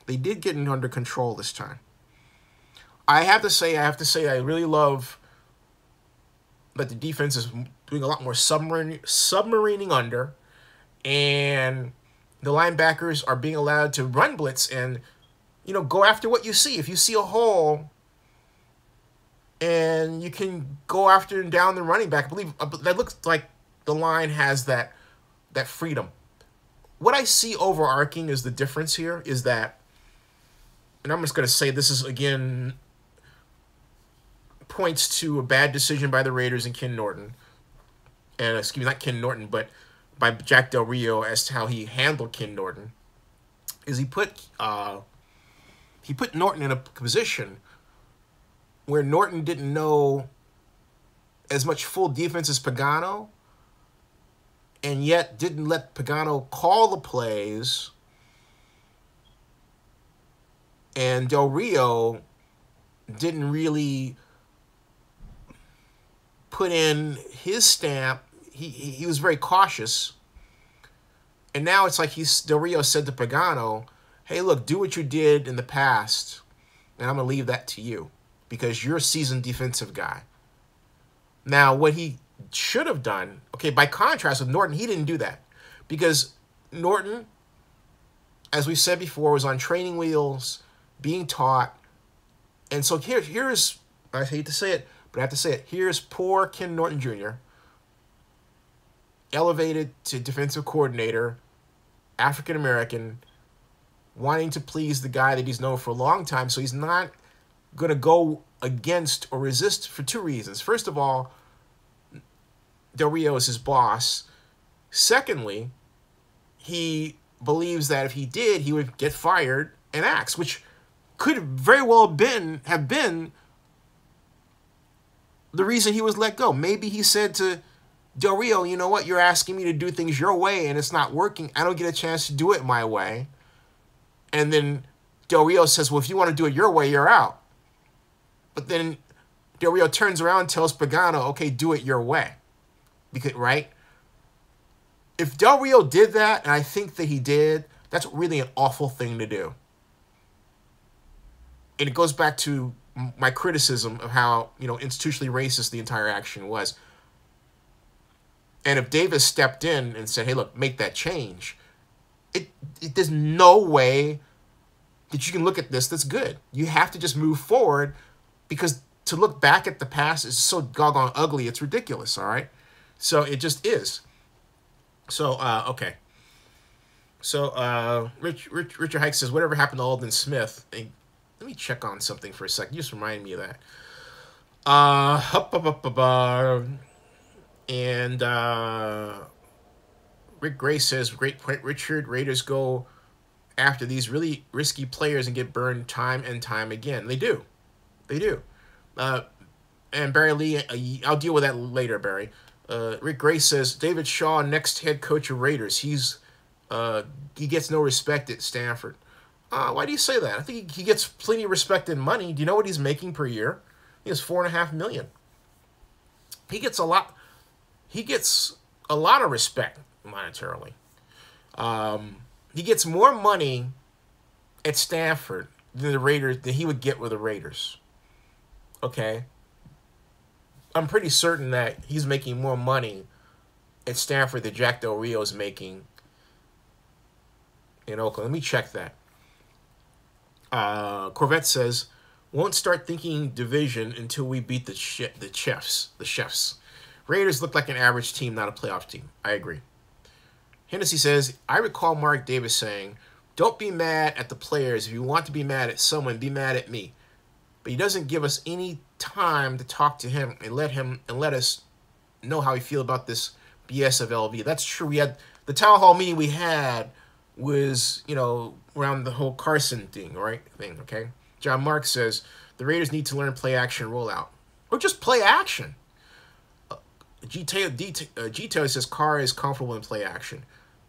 [SPEAKER 1] they did get under control this time. I have to say, I really love that the defense is doing a lot more submarining under, and the linebackers are being allowed to run blitz and, go after what you see. If you see a hole, and you can go after and down the running back. I believe that looks like the line has that freedom. What I see overarching is the difference here is that, and I'm just going to say this is, again, points to a bad decision by the Raiders and Ken Norton. And, excuse me, not Ken Norton, but by Jack Del Rio as to how he handled Ken Norton, is he put Norton in a position where Norton didn't know as much full defense as Pagano, and yet didn't let Pagano call the plays, and Del Rio didn't really put in his stamp. He was very cautious, and now it's like Del Rio said to Pagano, hey, look, do what you did in the past, and I'm going to leave that to you, because you're a seasoned defensive guy. Now, what he should have done, okay, by contrast with Norton, he didn't do that. Because Norton, as we said before, was on training wheels, being taught. And so here's, I hate to say it, but I have to say it, here's poor Ken Norton Jr., elevated to defensive coordinator, African-American, wanting to please the guy that he's known for a long time, so he's not going to go against or resist for two reasons. First of all, Del Rio is his boss. Secondly, he believes that if he did, he would get fired and axed, which could very well have been the reason he was let go. Maybe he said to Del Rio, you know what, you're asking me to do things your way and it's not working. I don't get a chance to do it my way. And then Del Rio says, well, if you want to do it your way, you're out. But then Del Rio turns around and tells Pagano, okay, do it your way. Because, right? If Del Rio did that, and I think that he did, that's really an awful thing to do. And it goes back to my criticism of how, institutionally racist the entire action was. And if Davis stepped in and said, hey, look, make that change, there's no way that you can look at this that's good. You have to just move forward, because to look back at the past is so doggone ugly, it's ridiculous, all right? So it just is. So, okay. So, Richard Hike says, whatever happened to Alden Smith? And let me check on something for a second. You just remind me of that. And Rick Gray says, great point, Richard. Raiders go after these really risky players and get burned time and time again. They do. They do. And Barry Lee, I'll deal with that later, Barry. Rick Gray says, David Shaw, next head coach of Raiders. He gets no respect at Stanford. Why do you say that? I think he gets plenty of respect and money. Do you know what he's making per year? He has $4.5 million. He gets a lot. He gets a lot of respect monetarily. He gets more money at Stanford than the Raiders than he would get with the Raiders. Okay. I'm pretty certain that he's making more money at Stanford than Jack Del Rio is making in Oakland. Let me check that. Corvette says, won't start thinking division until we beat the chefs. Raiders look like an average team, not a playoff team. I agree. Hennessy says, I recall Mark Davis saying, don't be mad at the players. If you want to be mad at someone, be mad at me. But he doesn't give us any time to talk to him and let us know how we feel about this BS of LV. That's true. We had the town hall meeting we had was, around the whole Carson thing, right? Okay. John Mark says the Raiders need to learn play action rollout, or just play action. G-Taylor says Carr is comfortable in play action.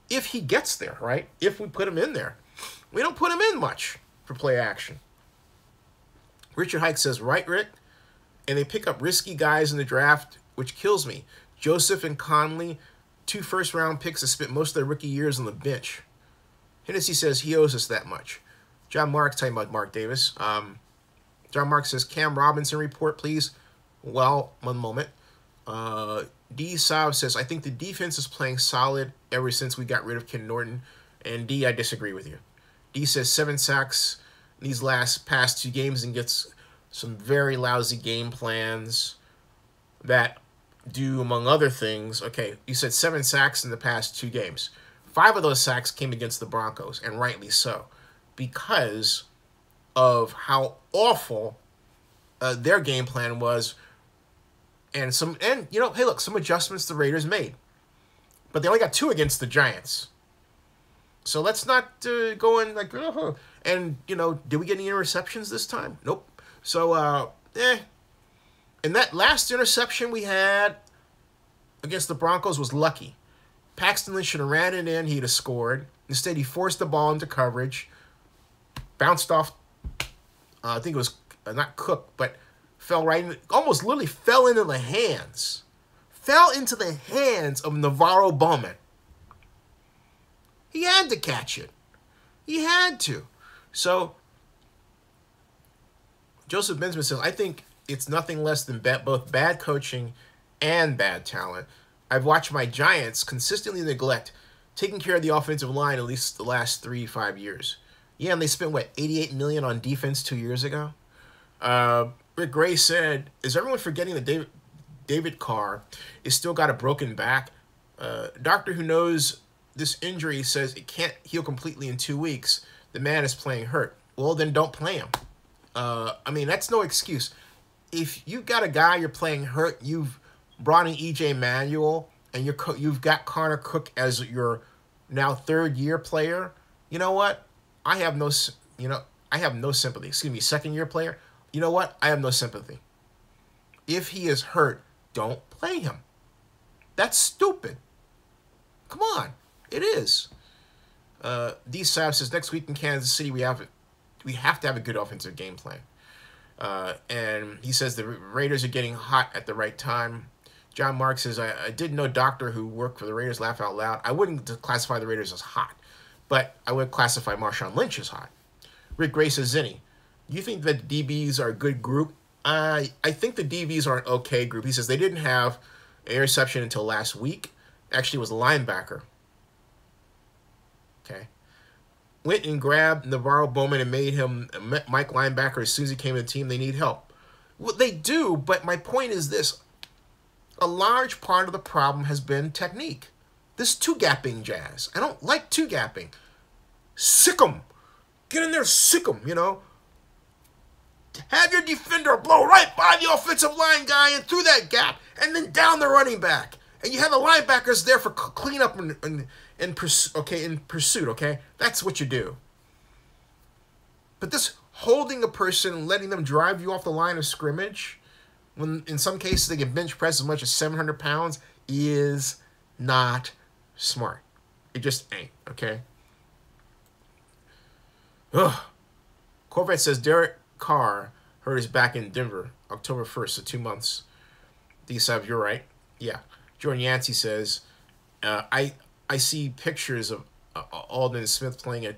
[SPEAKER 1] If he gets there, right? If we put him in there. We don't put him in much for play action. Richard Hike says, right, Rick? And they pick up risky guys in the draft, which kills me. Joseph and Conley, 2 first-round picks that spent most of their rookie years on the bench. Hennessy says he owes us that much. John Marks talking about Mark Davis. John Marks says, Cam Robinson report, please. Well, one moment. D. Saab says, I think the defense is playing solid ever since we got rid of Ken Norton. And D, I disagree with you. D says 7 sacks in these past 2 games and gets some very lousy game plans that do, among other things. Okay, you said 7 sacks in the past 2 games. 5 of those sacks came against the Broncos, and rightly so, because of how awful their game plan was. And you know, hey, look, some adjustments the Raiders made. But they only got 2 against the Giants. So let's not go in like, and, you know, did we get any interceptions this time? Nope. So, And that last interception we had against the Broncos was lucky. Paxton Lynch should have ran it in. He'd have scored. Instead, he forced the ball into coverage. Bounced off, I think it was not Cook, but fell right in, almost literally fell into the hands. Fell into the hands of Navarro Bowman. He had to catch it. He had to. So, Joseph Bensman says, I think it's nothing less than both bad coaching and bad talent. I've watched my Giants consistently neglect taking care of the offensive line at least the last 3-5 years. Yeah, and they spent, what, $88 million on defense 2 years ago? Rick Gray said, is everyone forgetting that David Carr is still got a broken back? Doctor who knows this injury says it can't heal completely in 2 weeks. The man is playing hurt. Well, then don't play him. I mean, that's no excuse. If you've got a guy you're playing hurt, you've brought in E.J. Manuel, and you've got Connor Cook as your now 3rd-year player, you know what? I have no sympathy. Excuse me, 2nd-year player. You know what? I have no sympathy. If he is hurt, don't play him. That's stupid. Come on. It is. D. Sav says, next week in Kansas City, we have to have a good offensive game plan. And he says the Raiders are getting hot at the right time. John Mark says, I did know a doctor who worked for the Raiders, laugh out loud. I wouldn't classify the Raiders as hot, but I would classify Marshawn Lynch as hot. Rick Gray says, Zinni, you think that the DBs are a good group? I think the DBs are an okay group. He says they didn't have an interception until last week. Actually, it was a linebacker. Okay. Went and grabbed Navarro Bowman and made him a Mike linebacker as soon as he came to the team. They need help. Well, they do, but my point is this. A large part of the problem has been technique. This two-gapping jazz. I don't like two-gapping. Sick 'em. Get in there, sick 'em, you know. Have your defender blow right by the offensive line guy and through that gap and then down the running back. And you have the linebackers there for cleanup in pursuit, okay? That's what you do. But this holding a person and letting them drive you off the line of scrimmage, when in some cases they can bench press as much as 700 pounds, is not smart. It just ain't, okay? Ugh. Corvette says Derek Carr hurt his back in Denver, October 1st, so 2 months. D-Sub, you're right. Yeah. Jordan Yancey says, I see pictures of Alden Smith playing a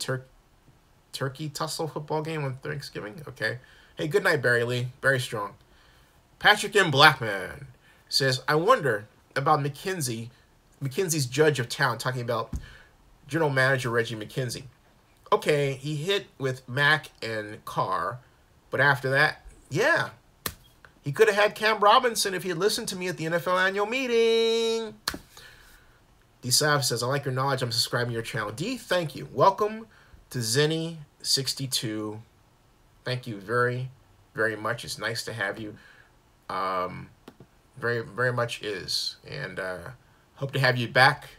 [SPEAKER 1] turkey tussle football game on Thanksgiving. Okay. Hey, good night, Barry Lee. Very strong. Patrick M. Blackman says, I wonder about McKenzie's judge of talent, talking about general manager Reggie McKenzie. Okay, he hit with Mack and Carr, but after that, yeah. He could have had Cam Robinson if he had listened to me at the NFL annual meeting. D. Sav says, I like your knowledge. I'm subscribing to your channel. D, thank you. Welcome to Zenny62. Thank you very, very much. It's nice to have you. Very, very much is. And hope to have you back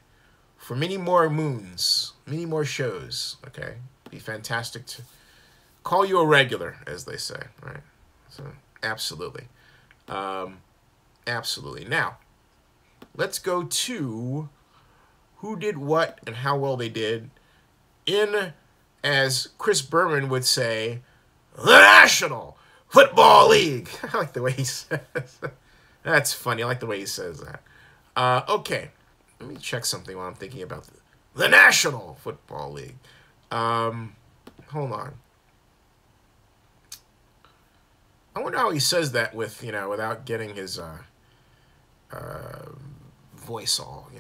[SPEAKER 1] for many more moons, many more shows. Okay? Be fantastic to call you a regular, as they say. Right? So, absolutely. Absolutely. Now, let's go to who did what and how well they did in, as Chris Berman would say, the National Football League. I like the way he says that. That's funny. I like the way he says that. Okay. let me check something while I'm thinking about the National Football League. Hold on. I wonder how he says that with, without getting his voice all,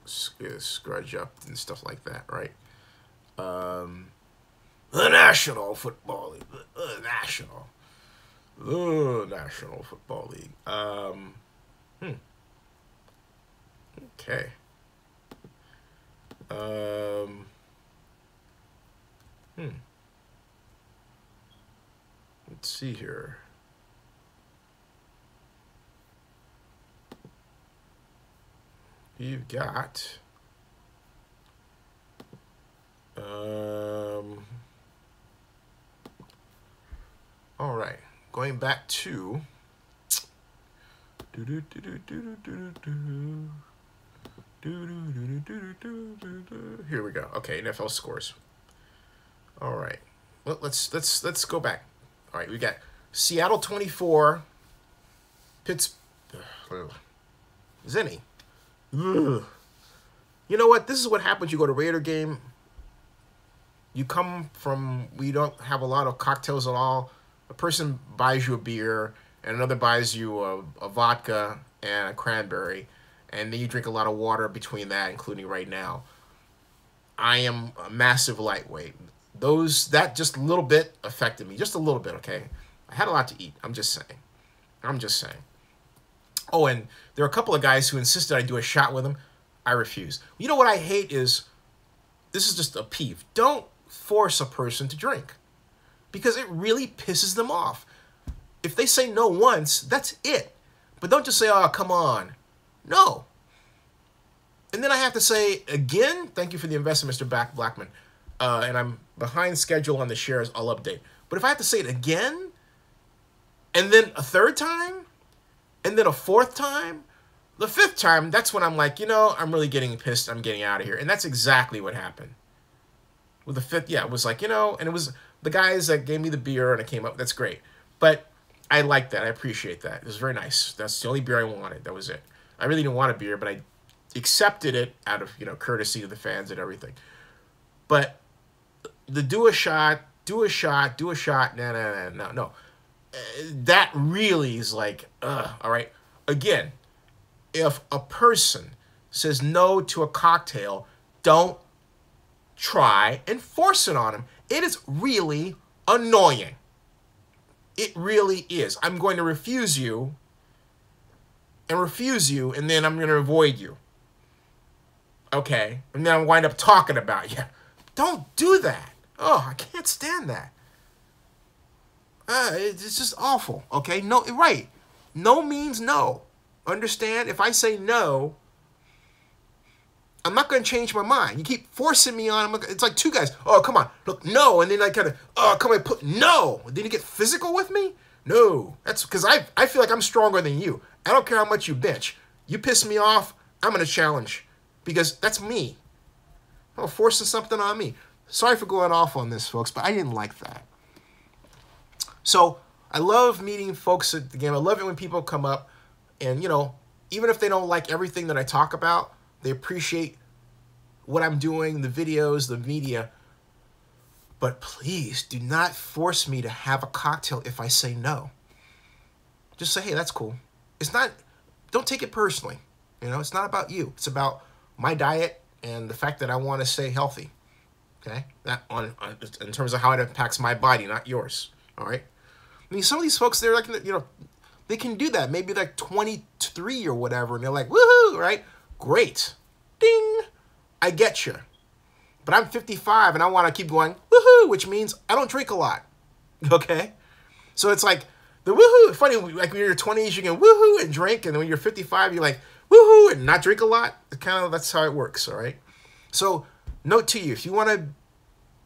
[SPEAKER 1] scrudge up and stuff like that, right? The National Football League. The National Football League. Okay. Let's see here. You've got all right, going back to here we go. Okay, NFL scores. All right, well, let's go back. All right, we got Seattle 24, Pittsburgh. Zenny. Ugh. You know what? This is what happens. You go to Raider game. You come from, we don't have a lot of cocktails at all. A person buys you a beer, and another buys you a vodka and a cranberry, and then you drink a lot of water between that, including right now. I am a massive lightweight. That just a little bit affected me. Just a little bit, okay? I had a lot to eat. I'm just saying. Oh, and there are a couple of guys who insisted I do a shot with them. I refuse. You know what I hate is, this is just a peeve. Don't force a person to drink, because it really pisses them off. If they say no once, that's it. But don't just say, oh, come on. No. And then I have to say again, thank you for the investment, Mr. Blackman. And I'm behind schedule on the shares. I'll update. But if I have to say it again, and then a third time, and then a fourth time, the fifth time, that's when I'm like, I'm really getting pissed. I'm getting out of here. And that's exactly what happened. With the fifth, yeah, it was like, and it was the guys that gave me the beer and it came up. That's great. But I like that. I appreciate that. It was very nice. That's the only beer I wanted. That was it. I really didn't want a beer, but I accepted it out of, courtesy to the fans and everything. But the do a shot. No. That really is like, all right. Again, if a person says no to a cocktail, don't try and force it on him. It is really annoying. It really is. I'm going to refuse you, and then I'm going to avoid you. Okay? And then I'll wind up talking about you. Don't do that. Oh, I can't stand that. It's just awful. Okay? No, right. No means no. Understand? If I say no, I'm not going to change my mind. You keep forcing me on. It's like two guys. Oh, come on. Look, no. And then I kind of, come on, put no. Then you get physical with me? No. That's because I feel like I'm stronger than you. I don't care how much you bench. You piss me off, I'm going to challenge. Because that's me. Oh, forcing something on me. Sorry for going off on this, folks, but I didn't like that. So I love meeting folks at the game. I love it when people come up and, even if they don't like everything that I talk about, they appreciate what I'm doing, the videos, the media. But please do not force me to have a cocktail if I say no. Just say, hey, that's cool. Don't take it personally. It's not about you. It's about my diet and the fact that I want to stay healthy. Okay? That in terms of how it impacts my body, not yours. All right? I mean, some of these folks, they're like, they can do that. Maybe like 23 or whatever, and they're like, woohoo, right? Great. Ding. I get you. But I'm 55 and I want to keep going, woohoo, which means I don't drink a lot. Okay? So it's like the woohoo. Funny, like when you're in your 20s, you can woohoo and drink. And then when you're 55, you're like woohoo and not drink a lot. That's how it works, all right? So note to you, if you want to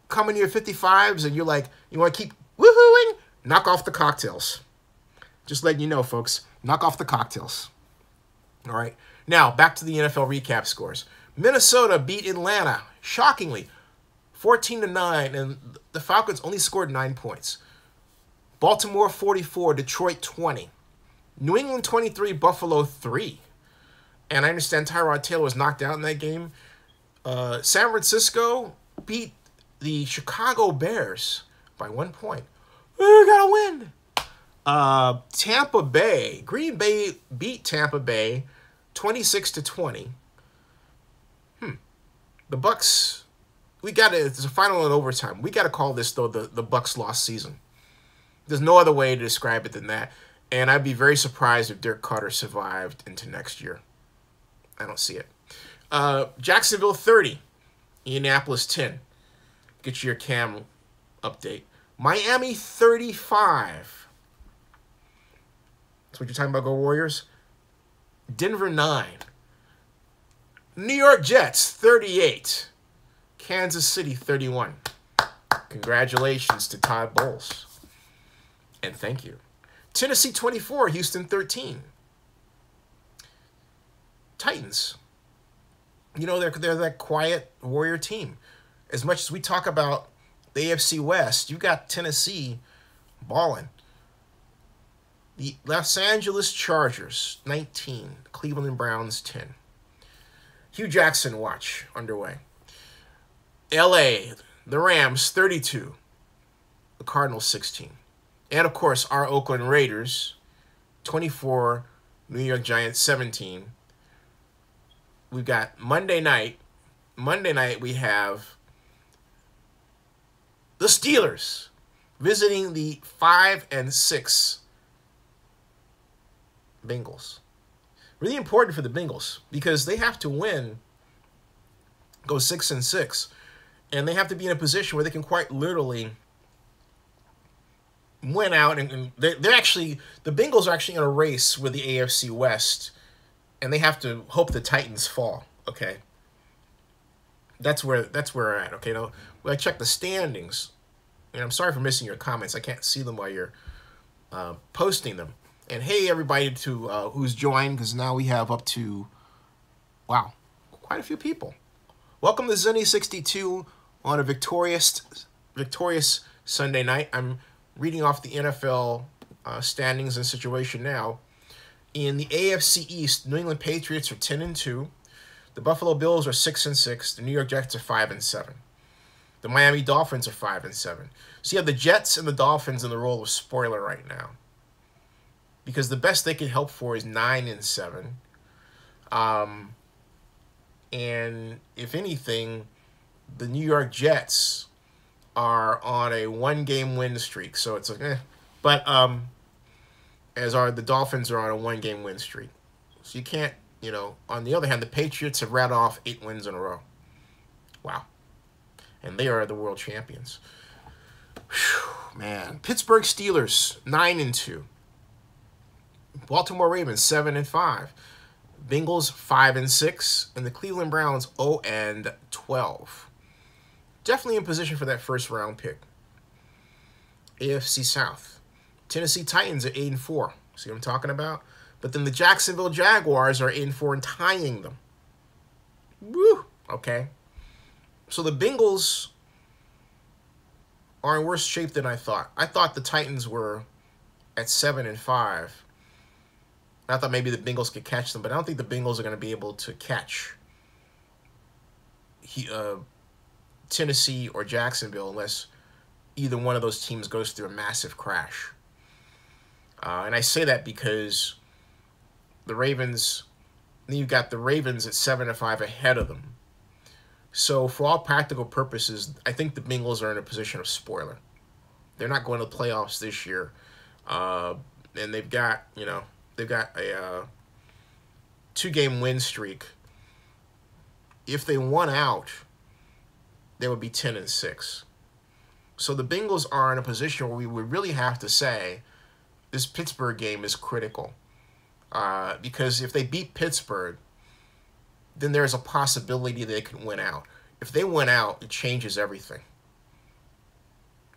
[SPEAKER 1] come into your 55s and you're like, you want to keep woohooing, knock off the cocktails. Just letting you know, folks, knock off the cocktails. All right? Now, back to the NFL recap scores. Minnesota beat Atlanta, shockingly, 14-9, and the Falcons only scored 9 points. Baltimore 44, Detroit 20. New England 23, Buffalo 3. And I understand Tyrod Taylor was knocked out in that game. San Francisco beat the Chicago Bears by 1 point. We gotta win. Tampa Bay, Green Bay beat Tampa Bay 26-20. The Bucks, it's a final in overtime. We gotta call this though the Bucks lost season. There's no other way to describe it than that. And I'd be very surprised if Dirk Carter survived into next year. I don't see it. Jacksonville 30, Indianapolis 10. Get you your Cam update. Miami 35. That's what you're talking about, Go Warriors. Denver 9. New York Jets 38. Kansas City 31. Congratulations to Todd Bowles. And thank you. Tennessee 24, Houston 13. Titans. You know, they're that quiet Warrior team. As much as we talk about the AFC West, you got Tennessee balling. The Los Angeles Chargers 19, Cleveland Browns 10. Hugh Jackson watch underway. LA, the Rams 32, the Cardinals 16. And of course, our Oakland Raiders 24, New York Giants 17. We've got Monday night. Monday night we have the Steelers visiting the 5-6 Bengals. Really important for the Bengals because they have to win, go 6-6, and they have to be in a position where they can quite literally win out. And they're actually, the Bengals are actually in a race with the AFC West, and they have to hope the Titans fall. Okay, that's where we're at. Okay, now when I check the standings, and I'm sorry for missing your comments. I can't see them while you're posting them. And hey, everybody to who's joined, because now we have up to, wow, quite a few people. Welcome to Zenny62 on a victorious Sunday night. I'm reading off the NFL standings and situation now. In the AFC East, New England Patriots are 10-2. The Buffalo Bills are 6-6. The New York Jets are 5-7. The Miami Dolphins are 5-7. So you have the Jets and the Dolphins in the role of spoiler right now, because the best they can help for is 9-7. And if anything, the New York Jets are on a 1-game win streak. So it's like, But as are the Dolphins are on a 1-game win streak. So you can't, on the other hand, the Patriots have rattled off 8 wins in a row. Wow. And they are the world champions. Whew, man. Pittsburgh Steelers, 9-2. Baltimore Ravens 7-5, Bengals 5-6, and the Cleveland Browns 0-12. Definitely in position for that first round pick. AFC South, Tennessee Titans are 8-4. See what I'm talking about? But then the Jacksonville Jaguars are 8-4 and tying them. Woo! Okay. So the Bengals are in worse shape than I thought. I thought the Titans were at 7-5. I thought maybe the Bengals could catch them, but I don't think the Bengals are going to be able to catch Tennessee or Jacksonville unless either one of those teams goes through a massive crash. And I say that because the Ravens, then you've got the Ravens at 7-5 ahead of them. So for all practical purposes, I think the Bengals are in a position of spoiler. They're not going to the playoffs this year. And they've got, they've got a 2-game win streak. If they won out, they would be 10-6. So the Bengals are in a position where we would really have to say this Pittsburgh game is critical. Because if they beat Pittsburgh, then there's a possibility they could win out. If they win out, it changes everything.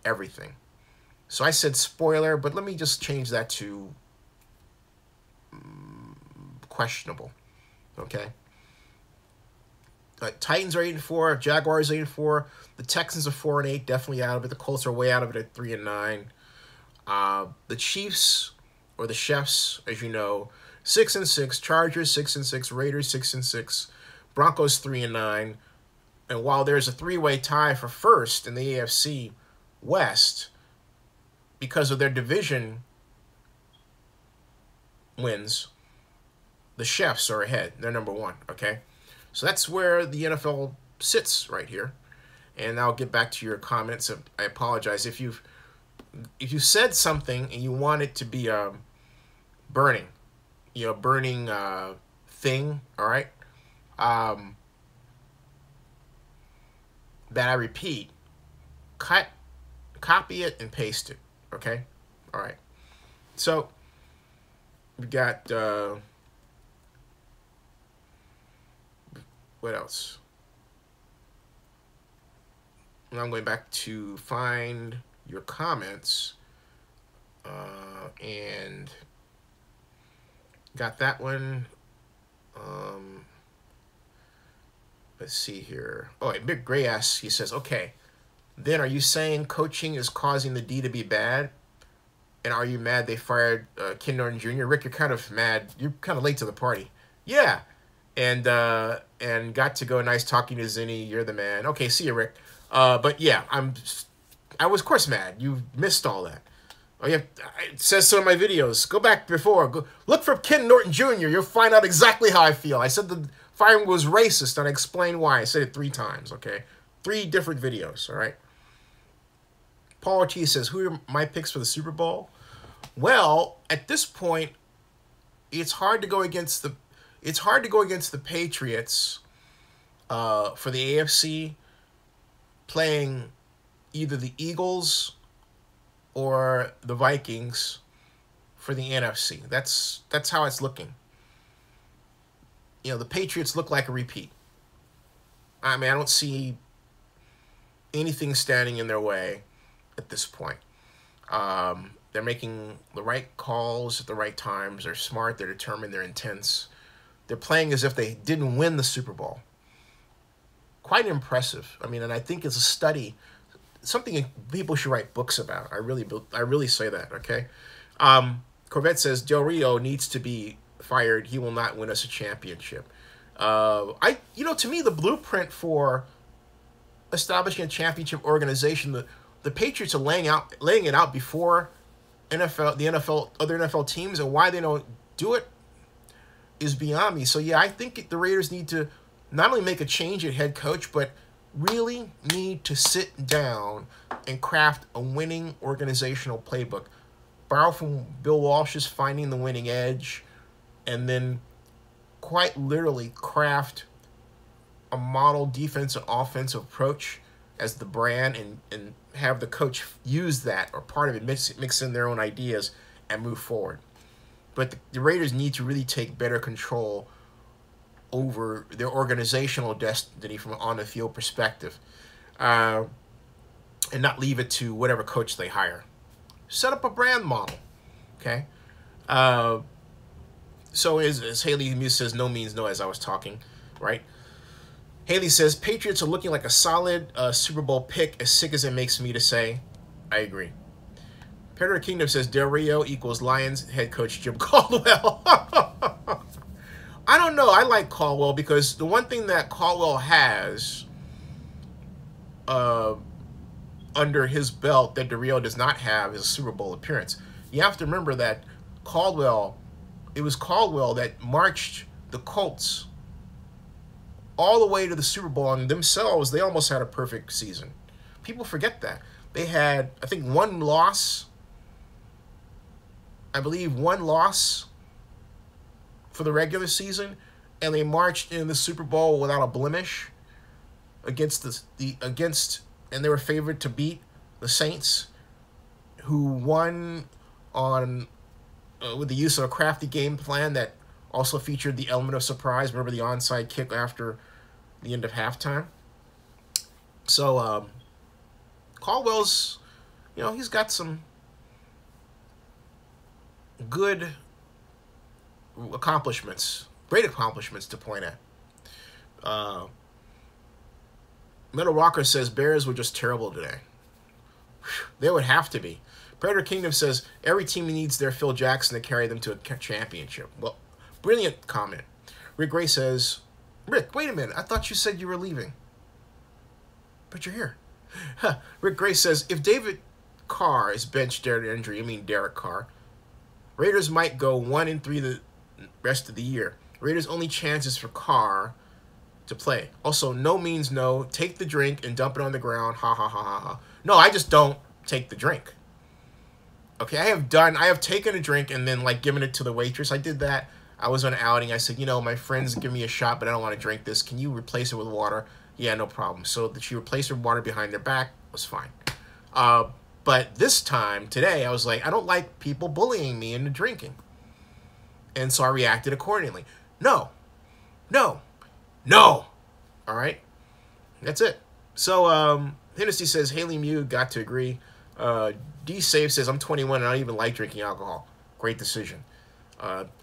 [SPEAKER 1] Everything. So I said spoiler, but let me just change that to questionable. Okay? Titans are 8-4, Jaguars 8-4, the Texans are 4-8, definitely out of it. The Colts are way out of it at 3-9. The Chiefs, or the Chefs, as you know, 6-6. Chargers 6-6. Raiders 6-6. Broncos 3-9. And while there's a three-way tie for first in the AFC West, because of their division wins, the Chiefs are ahead. They're number one, okay? So that's where the NFL sits right here. And I'll get back to your comments. I apologize if you said something and you want it to be a burning thing, all right? That I repeat, copy it and paste it, okay? All right. So we got what else? I'm going back to find your comments, and got that one. Let's see here. Oh, Big Gray asks, he says, okay, then are you saying coaching is causing the D to be bad? And are you mad they fired Ken Norton Jr.? Rick, you're kind of mad. You're kind of late to the party. Yeah. And got to go. Nice talking to Zinni. You're the man. Okay, see you, Rick. But yeah, I was, of course, mad. You missed all that. Oh, yeah, it says so in my videos. Go back before. Go, look for Ken Norton Jr. You'll find out exactly how I feel. I said the firing was racist, and I explained why. I said it 3 times, okay? 3 different videos, all right? Paul Ortiz says, who are my picks for the Super Bowl? Well, at this point, it's hard to go against the Patriots for the AFC, playing either the Eagles or the Vikings for the NFC. That's how it's looking. You know, the Patriots look like a repeat. I mean, I don't see anything standing in their way at this point. They're making the right calls at the right times. They're smart. They're determined. They're intense. They're playing as if they didn't win the Super Bowl. Quite impressive. I mean, and I think it's a study, something people should write books about. I really say that, okay? Corvette says, Del Rio needs to be fired. He will not win us a championship. To me, the blueprint for establishing a championship organization, the Patriots are laying it out before other NFL teams, and why they don't do it is beyond me. So yeah, I think the Raiders need to not only make a change at head coach, but really need to sit down and craft a winning organizational playbook. Borrow from Bill Walsh's Finding the Winning Edge, and then quite literally craft a model defensive offensive approach as the brand, and have the coach use that or part of it, mix in their own ideas and move forward. But the Raiders need to really take better control over their organizational destiny from an on-the-field perspective, and not leave it to whatever coach they hire. Set up a brand model, okay? So as Haley Muse says, no means no, as I was talking, right? Haley says, Patriots are looking like a solid Super Bowl pick, as sick as it makes me to say. I agree. Pedro Kingdom says, Del Rio equals Lions head coach Jim Caldwell. I don't know. I like Caldwell because the one thing that Caldwell has under his belt that Del Rio does not have is a Super Bowl appearance. You have to remember that it was Caldwell that marched the Colts all the way to the Super Bowl, and themselves, they almost had a perfect season. People forget that. They had, I think, one loss. I believe one loss for the regular season, and they marched in the Super Bowl without a blemish against and they were favored to beat the Saints, who won on with the use of a crafty game plan that also featured the element of surprise. Remember the onside kick after the end of halftime? So Caldwell's, he's got some good accomplishments, great accomplishments to point at. Metal Rocker says Bears were just terrible today. They would have to be. Predator Kingdom says every team needs their Phil Jackson to carry them to a championship. Well, Brilliant comment. Rick Gray says, Rick, wait a minute. I thought you said you were leaving. But you're here. Huh. Rick Gray says, if David Carr is benched due to injury, I mean Derek Carr, Raiders might go 1-3 the rest of the year. Raiders' only chance is for Carr to play. Also, no means no. Take the drink and dump it on the ground. Ha, ha, ha, ha, ha. No, I just don't take the drink. Okay, I have taken a drink and then, like, given it to the waitress. I did that. I was on an outing. I said, you know, my friends give me a shot, but I don't want to drink this. Can you replace it with water? Yeah, no problem. So she replaced her water behind their back. It was fine. But this time, today, I was like, I don't like people bullying me into drinking. And so I reacted accordingly. No. No. No. All right? That's it. So, Hennessy says, Haley Mew got to agree. D-Save says, I'm 21 and I don't even like drinking alcohol. Great decision.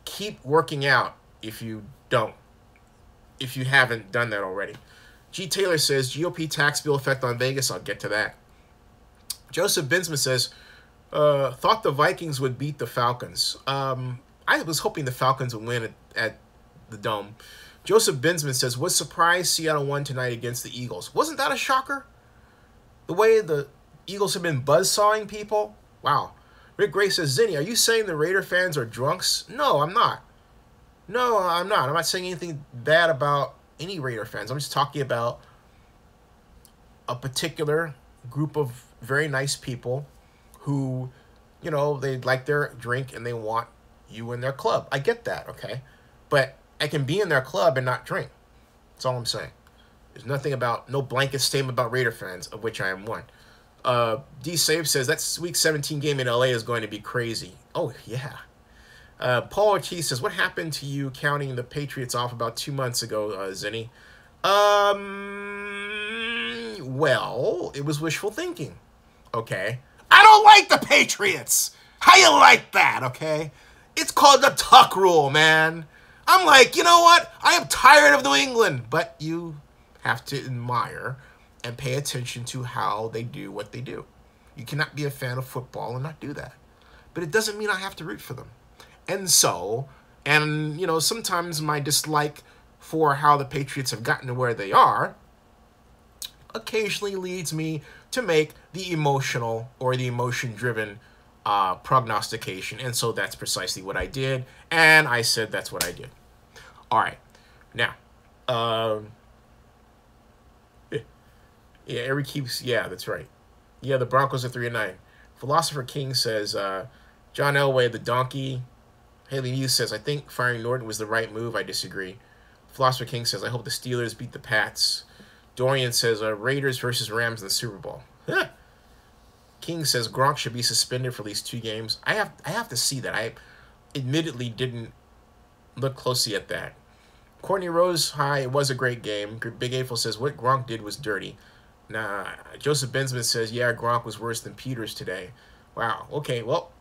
[SPEAKER 1] Keep working out if you don't. If you haven't done that already. G. Taylor says, GOP tax bill effect on Vegas. I'll get to that. Joseph Binsman says, thought the Vikings would beat the Falcons. I was hoping the Falcons would win at the Dome. Joseph Binsman says, was surprised Seattle won tonight against the Eagles. Wasn't that a shocker? The way the Eagles have been buzzsawing people? Wow. Rick Gray says, Zinni, are you saying the Raider fans are drunks? No, I'm not. No, I'm not. I'm not saying anything bad about any Raider fans. I'm just talking about a particular group of very nice people who, you know, they like their drink and they want you in their club. I get that, okay? But I can be in their club and not drink. That's all I'm saying. There's nothing about, no blanket statement about Raider fans, of which I am one. D-Save says, that Week 17 game in LA is going to be crazy. Oh, yeah. Paul Ortiz says, what happened to you counting the Patriots off about 2 months ago, Zinni? Well, it was wishful thinking. Okay? I don't like the Patriots! How you like that, okay? It's called the Tuck Rule, man. I'm like, you know what? I am tired of New England. But you have to admire and pay attention to how they do what they do. You cannot be a fan of football and not do that. But it doesn't mean I have to root for them. And so, and, you know, sometimes my dislike for how the Patriots have gotten to where they are occasionally leads me to make the emotional or the emotion-driven prognostication. And so that's precisely what I did. And I said that's what I did. All right. Now, yeah, Eric keeps, yeah, that's right. Yeah, the Broncos are 3-9. Philosopher King says, John Elway, the donkey. Haley Muse says, I think firing Norton was the right move. I disagree. Philosopher King says, I hope the Steelers beat the Pats. Dorian says, Raiders versus Rams in the Super Bowl. Huh. King says, Gronk should be suspended for at least 2 games. I have to see that. I admittedly didn't look closely at that. Courtney Rose, hi, it was a great game. Big April says, what Gronk did was dirty. Nah, Joseph Bensman says, yeah, Gronk was worse than Peters today. Wow, okay, well,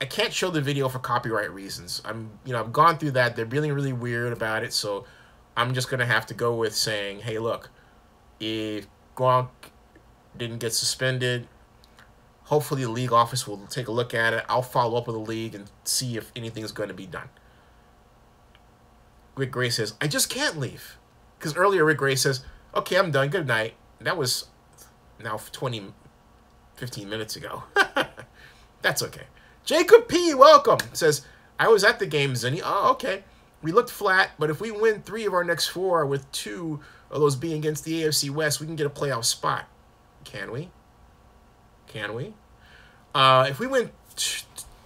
[SPEAKER 1] I can't show the video for copyright reasons. I've gone through that. They're really, really weird about it, so I'm just going to have to go with saying, hey, look, if Gronk didn't get suspended, hopefully the league office will take a look at it. I'll follow up with the league and see if anything's going to be done. Rick Gray says, I just can't leave. Because earlier Rick Gray says, okay, I'm done. Good night. That was now 15 minutes ago. That's okay. Jacob P., welcome. Says, I was at the game, Zinni. Oh, okay. We looked flat, but if we win 3 of our next 4 with 2 of those being against the AFC West, we can get a playoff spot. Can we? Can we? If we win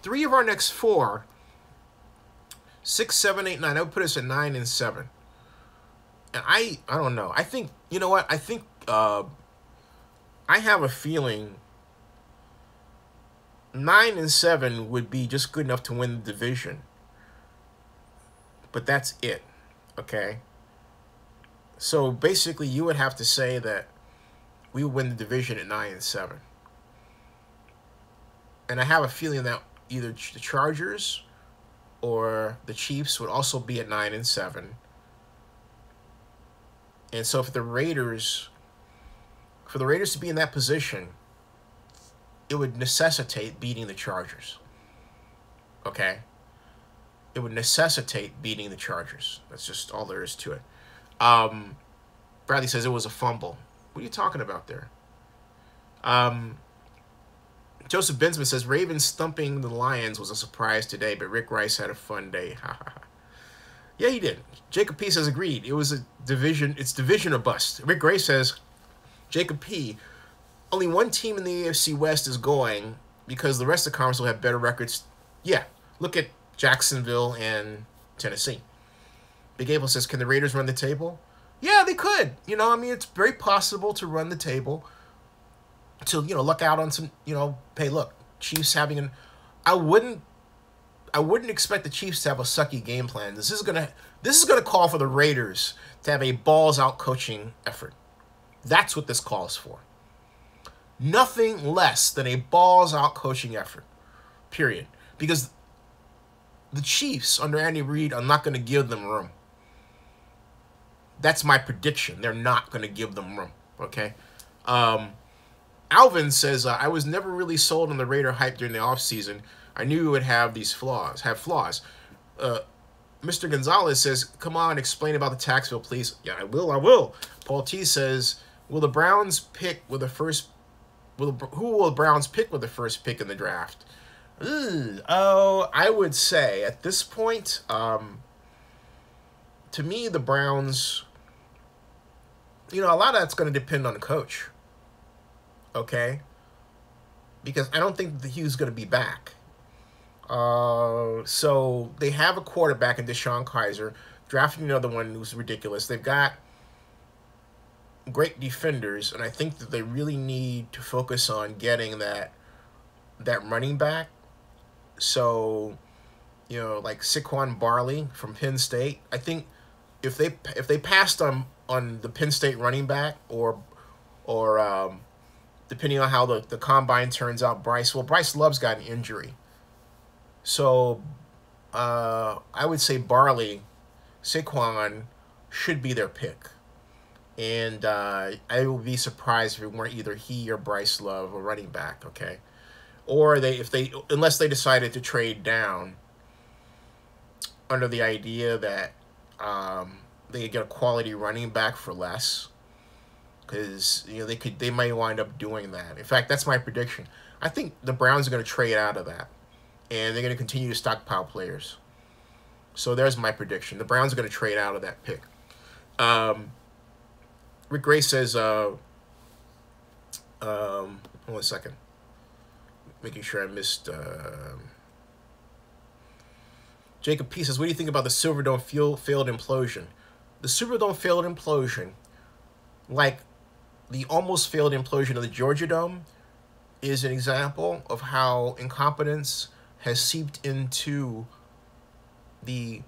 [SPEAKER 1] 3 of our next 4, 6, 7, 8, 9, that would put us at 9-7. And I don't know. I think, you know what? I think I have a feeling 9-7 would be just good enough to win the division. But that's it. Okay? So basically you would have to say that we would win the division at 9-7. And I have a feeling that either the Chargers or the Chiefs would also be at 9-7. And so for the Raiders to be in that position, it would necessitate beating the Chargers. Okay? it would necessitate beating the Chargers. That's just all there is to it. Bradley says it was a fumble. What are you talking about there? Joseph Bensman says Ravens thumping the Lions was a surprise today, but Rick Rice had a fun day. Yeah, he did. Jacob P says agreed. It was a division. It's division or bust. Rick Rice says, Jacob P, only one team in the AFC West is going because the rest of the conference will have better records. Yeah, look at Jacksonville and Tennessee. Big Abel says, can the Raiders run the table? Yeah, they could. You know, I mean, it's very possible to run the table, to, you know, luck out on some, you know, hey, look, Chiefs having an, I wouldn't expect the Chiefs to have a sucky game plan. This is gonna call for the Raiders to have a balls out coaching effort. That's what this calls for. Nothing less than a balls out coaching effort. Period. Because the Chiefs under Andy Reid are not going to give them room. That's my prediction. They're not going to give them room. Okay. Alvin says, I was never really sold on the Raider hype during the offseason. I knew it would have flaws. Mr. Gonzalez says, come on, explain about the tax bill, please. Yeah, I will. Paul T says, will the Browns pick with the first, who will the Browns pick with the first pick in the draft? I would say at this point, to me, the Browns, you know, a lot of that's going to depend on the coach. Okay? Because I don't think that Hugh's going to be back. So they have a quarterback in Deshaun Kaiser. Drafting another one was ridiculous. They've got great defenders, and I think that they really need to focus on getting that running back. So, you know, like Saquon Barkley from Penn State. I think if they passed on the Penn State running back or depending on how the combine turns out, Bryce Love's got an injury. So I would say Saquon should be their pick. And I would be surprised if it weren't either he or Bryce Love, a running back, okay? Or unless they decided to trade down under the idea that they could get a quality running back for less. Because, you know, they might wind up doing that. In fact, that's my prediction. I think the Browns are going to trade out of that. And they're going to continue to stockpile players. So there's my prediction. The Browns are going to trade out of that pick. Rick Gray says, hold on a second. Making sure I missed. Jacob P says, what do you think about the Silverdome failed implosion? The Silverdome failed implosion, like the almost failed implosion of the Georgia Dome, is an example of how incompetence has seeped into the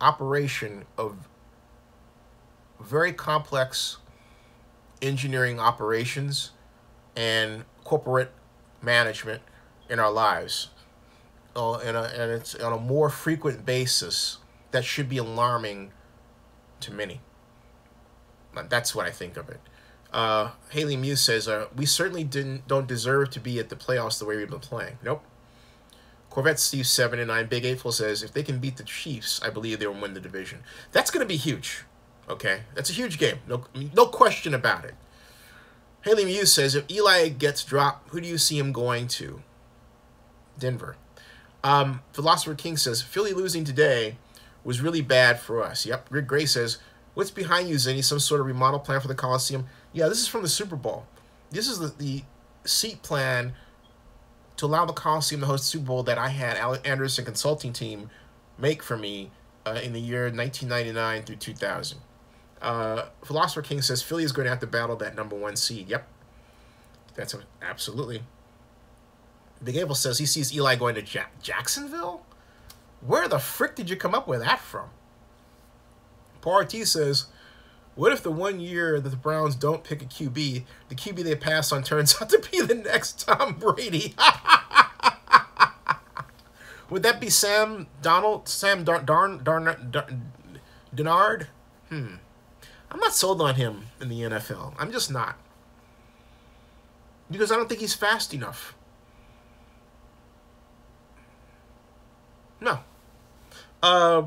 [SPEAKER 1] operation of very complex engineering operations and corporate management in our lives. And it's on a more frequent basis that should be alarming to many. That's what I think of it. Haley Muse says, we certainly don't deserve to be at the playoffs the way we've been playing. Nope. Corvette Steve 7-9 Big Eightful says, if they can beat the Chiefs, I believe they will win the division. That's going to be huge. Okay? That's a huge game. No question about it. Haley Muse says, if Eli gets dropped, who do you see him going to? Denver. Philosopher King says, Philly losing today was really bad for us. Yep. Rick Gray says, what's behind you, Zinni? Some sort of remodel plan for the Coliseum? Yeah, this is from the Super Bowl. This is the seat plan to allow the Coliseum to host the Super Bowl that I had Anderson Consulting Team make for me in the year 1999 through 2000. Philosopher King says Philly is going to have to battle that #1 seed. Yep. That's absolutely. Big Abel says he sees Eli going to Jacksonville? Where the frick did you come up with that from? Paul T says, what if the 1 year that the Browns don't pick a QB, the QB they pass on turns out to be the next Tom Brady? Would that be Sam Darnard? I'm not sold on him in the NFL. I'm just not. Because I don't think he's fast enough. No. Uh,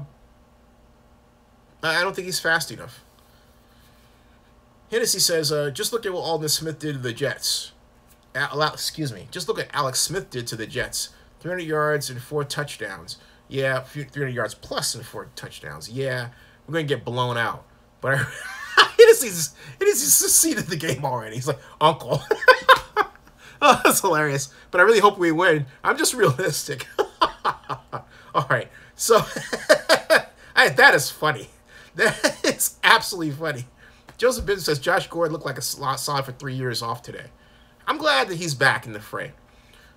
[SPEAKER 1] I don't think he's fast enough. Hennessy says, just look at what Aldon Smith did to the Jets. Excuse me. Just look at Alex Smith did to the Jets. 300 yards and 4 touchdowns. Yeah, 300 yards plus and 4 touchdowns. Yeah, we're going to get blown out. But Hennessy's succeeded the game already. He's like, Uncle. Oh, that's hilarious. But I really hope we win. I'm just realistic. All right. So, that is funny. That is absolutely funny. Joseph Benson says, Josh Gordon looked like a solid for 3 years off today. I'm glad that he's back in the fray.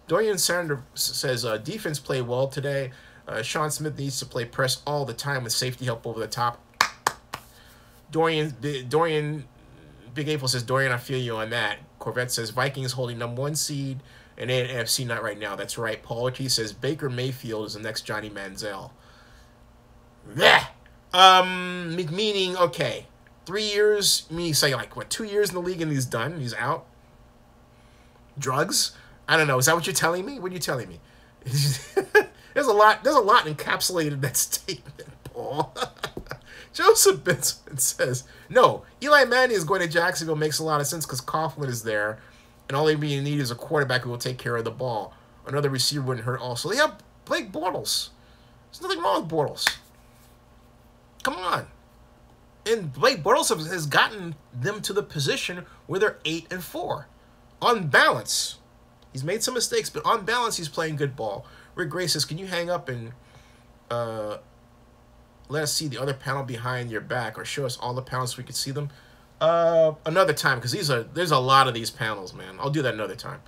[SPEAKER 1] Dorian Sander says, defense played well today. Sean Smith needs to play press all the time with safety help over the top. Dorian Big April says, Dorian, I feel you on that. Corvette says, Vikings holding #1 seed and AFC not right now. That's right. Paul T says, Baker Mayfield is the next Johnny Manziel. Yeah. Meaning, okay, 3 years, meaning say like, what, 2 years in the league and he's done? He's out? Drugs? I don't know. Is that what you're telling me? What are you telling me? There's a lot encapsulated in that statement, Paul. Joseph Benson says, no, Eli Manning is going to Jacksonville makes a lot of sense because Coughlin is there, and all they really need is a quarterback who will take care of the ball. Another receiver wouldn't hurt also. They have Blake Bortles. There's nothing wrong with Bortles. Come on. And Blake Bortles has gotten them to the position where they're 8-4. On balance. He's made some mistakes, but on balance, he's playing good ball. Rick Gray says, can you hang up and let us see the other panel behind your back or show us all the panels so we can see them? Another time, because there's a lot of these panels, man. I'll do that another time.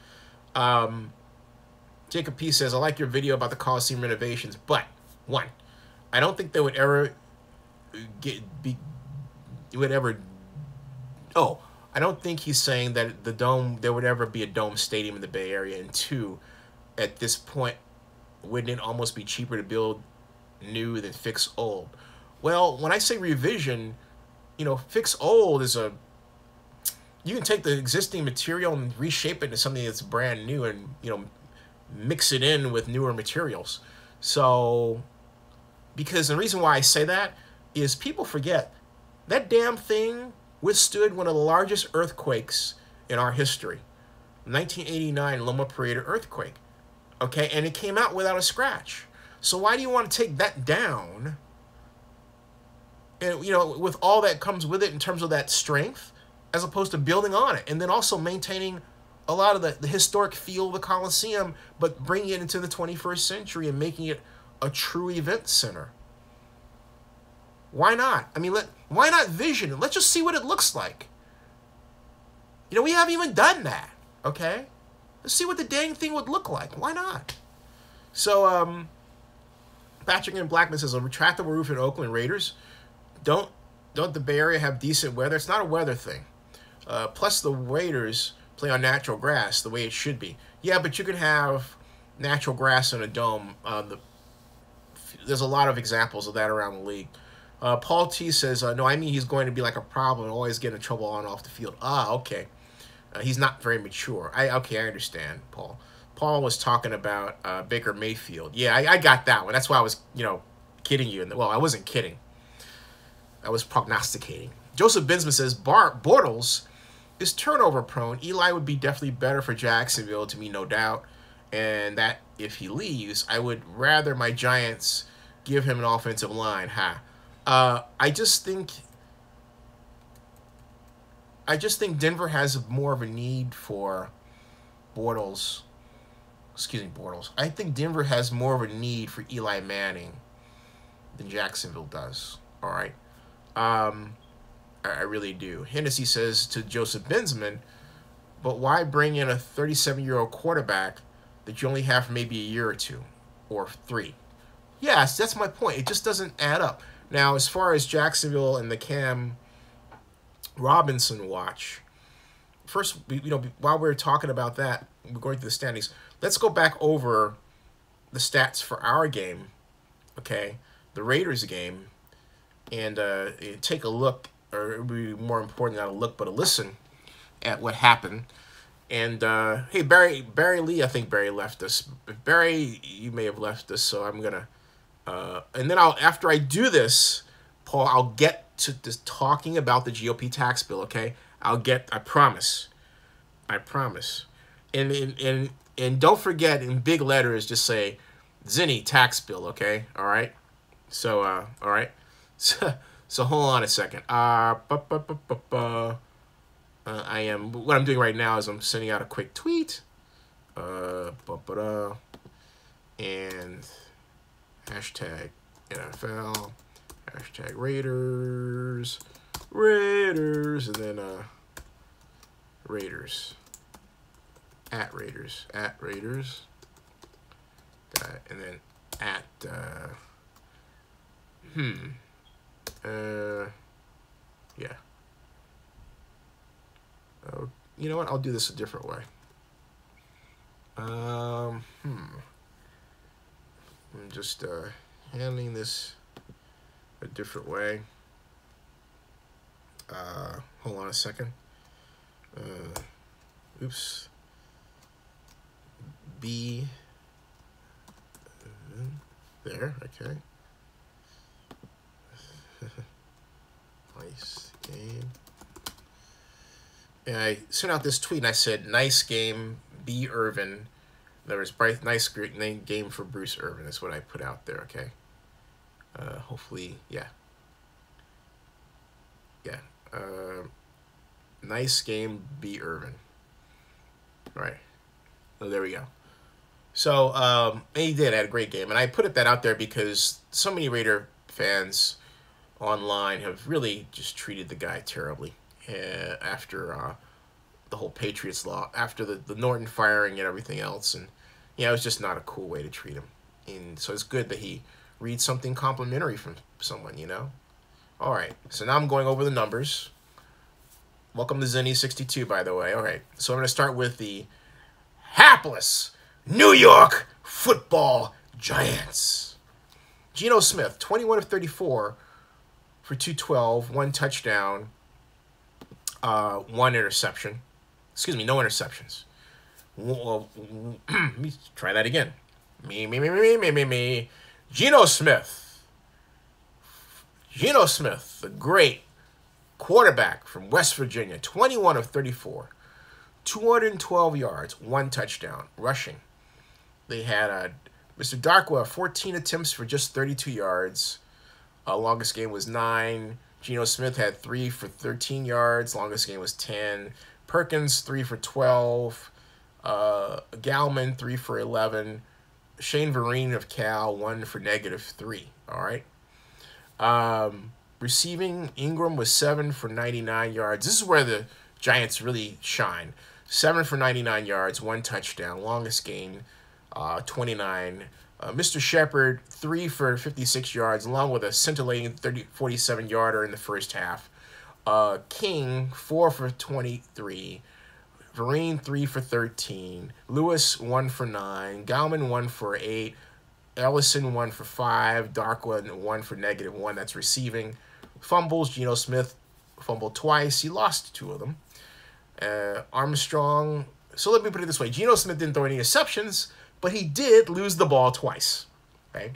[SPEAKER 1] Jacob P. says, I like your video about the Coliseum renovations, but, one, I don't think they would ever I don't think he's saying that the dome, there would ever be a dome stadium in the Bay Area. And two, at this point, wouldn't it almost be cheaper to build new than fix old? Well, when I say revision, fix old is you can take the existing material and reshape it into something that's brand new and, mix it in with newer materials. So, because the reason why I say that is people forget that damn thing withstood one of the largest earthquakes in our history. 1989 Loma Prieta earthquake. Okay, and it came out without a scratch. So why do you want to take that down? And, with all that comes with it in terms of that strength, as opposed to building on it. And then also maintaining a lot of the historic feel of the Coliseum, but bringing it into the 21st century and making it a true event center. Why not? I mean, why not vision it? Let's just see what it looks like. We haven't even done that, okay? Let's see what the dang thing would look like. Why not? So, Patrick and Blackman says, a retractable roof in Oakland Raiders. Don't the Bay Area have decent weather? It's not a weather thing. Plus, the Raiders play on natural grass the way it should be. Yeah, but you can have natural grass in a dome. There's a lot of examples of that around the league. Paul T says, no, I mean he's going to be like a problem and always get in trouble on and off the field. Ah, okay. He's not very mature. I understand, Paul. Paul was talking about Baker Mayfield. Yeah, I got that one. That's why I was, kidding you. Well, I wasn't kidding. I was prognosticating. Joseph Binsman says, Bortles is turnover prone. Eli would be definitely better for Jacksonville, to me, no doubt. And that if he leaves, I would rather my Giants give him an offensive line. I just think Denver has more of a need for Bortles. Excuse me, Bortles. I think Denver has more of a need for Eli Manning than Jacksonville does. All right. I really do. Hennessy says to Joseph Bensman, but why bring in a 37-year-old quarterback that you only have for maybe a year or two or 3? Yes, that's my point. It just doesn't add up. Now, as far as Jacksonville and the Cam Robinson watch, first, while we're talking about that, we're going through the standings. Let's go back over the stats for our game, okay, the Raiders game, and take a look, or it would be more important not a look, but a listen at what happened. And, hey, Barry Lee, I think Barry left us. Barry, you may have left us, so I'm going to And then after I do this, Paul, I'll get to just talking about the GOP tax bill, okay? I promise. I promise. And don't forget, in big letters, just say, Zinni tax bill, okay? All right? So, all right? So hold on a second. What I'm doing right now is I'm sending out a quick tweet. And hashtag NFL, hashtag Raiders, and then Raiders, at Raiders, and then at yeah. You know what? I'll do this a different way. I'm just handling this a different way. Hold on a second. Oops. B. There. Okay. Nice game. And I sent out this tweet and I said, "Nice game, B. Irvin." There was nice great game for Bruce Irvin. That's what I put out there. Okay. Hopefully, yeah. Nice game, B. Irvin. All right. Oh, there we go. So, and he did. Had a great game. And I put that out there because so many Raider fans online have really just treated the guy terribly after the whole Patriots law, after the Norton firing and everything else. And, yeah, it was just not a cool way to treat him. And so it's good that he reads something complimentary from someone, you know? All right. So now I'm going over the numbers. Welcome to Zinni62, by the way. All right. So I'm going to start with the hapless New York Football Giants. Geno Smith, 21 of 34 for 212, 1 touchdown, 1 interception. Excuse me, no interceptions. Let me try that again. Me. Geno Smith. Geno Smith, the great quarterback from West Virginia, 21 of 34, 212 yards, 1 touchdown, rushing. They had Mr. Darkwa, 14 attempts for just 32 yards. Longest game was 9. Geno Smith had 3 for 13 yards. Longest game was 10. Perkins, 3 for 12. Galman, 3 for 11. Shane Vereen of Cal, 1 for -3. All right. Receiving, Ingram was 7 for 99 yards. This is where the Giants really shine. 7 for 99 yards, 1 touchdown. Longest game, 29. Mr. Shepard, 3 for 56 yards, along with a scintillating 47-yarder in the first half. King, 4 for 23. Vereen, 3 for 13. Lewis, 1 for 9. Galman, 1 for 8. Ellison, 1 for 5. Darkwood, 1 for -1. That's receiving. Fumbles, Geno Smith fumbled twice. He lost 2 of them. Armstrong. So let me put it this way. Geno Smith didn't throw any interceptions, but he did lose the ball twice. Okay?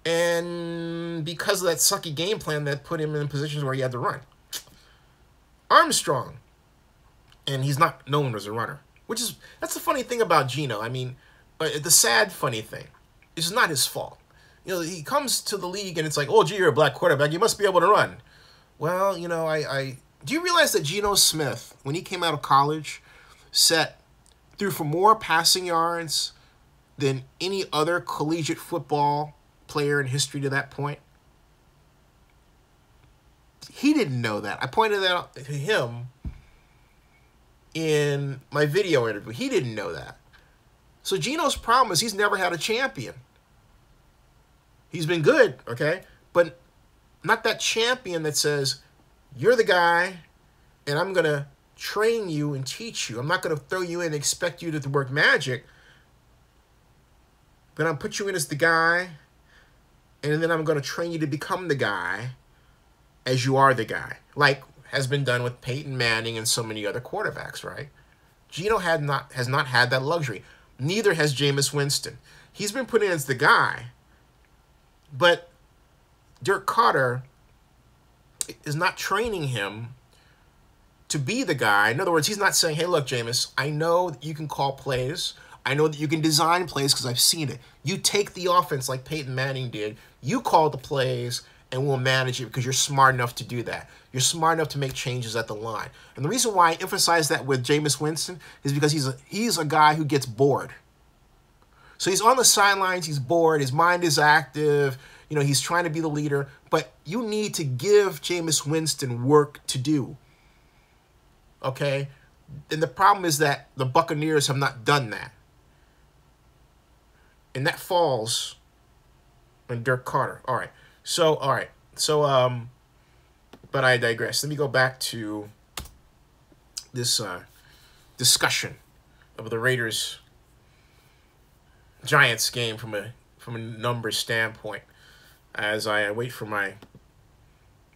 [SPEAKER 1] And because of that sucky game plan that put him in positions where he had to run. Armstrong. And he's not known as a runner. That's the funny thing about Geno. I mean, the sad funny thing. It's not his fault. You know, he comes to the league and it's like, oh, gee, you're a black quarterback. You must be able to run. Well, you know, do you realize that Geno Smith, when he came out of college, threw for more passing yards than any other collegiate football player in history to that point? He didn't know that. I pointed that out to him in my video interview. He didn't know that. So Geno's problem is he's never had a champion. He's been good, okay? But not that champion that says, you're the guy, and I'm going to train you and teach you. I'm not going to throw you in and expect you to work magic. But I'm put you in as the guy, and then I'm going to train you to become the guy as you are the guy. Like has been done with Peyton Manning and so many other quarterbacks, right? Geno has not had that luxury. Neither has Jameis Winston. He's been put in as the guy, But Dirk Carter is not training him to be the guy. In other words, he's not saying, hey, look, Jameis, I know that you can call plays. I know that you can design plays because I've seen it. You take the offense like Peyton Manning did. You call the plays and we'll manage it because you're smart enough to do that. You're smart enough to make changes at the line. And the reason why I emphasize that with Jameis Winston is because he's a guy who gets bored. So he's on the sidelines, he's bored, his mind is active, he's trying to be the leader, but you need to give Jameis Winston work to do. Okay? And the problem is that the Buccaneers have not done that. And that falls on Dirk Carter. All right. So, but I digress. Let me go back to this discussion of the Raiders-Giants game from a numbers standpoint as I wait for my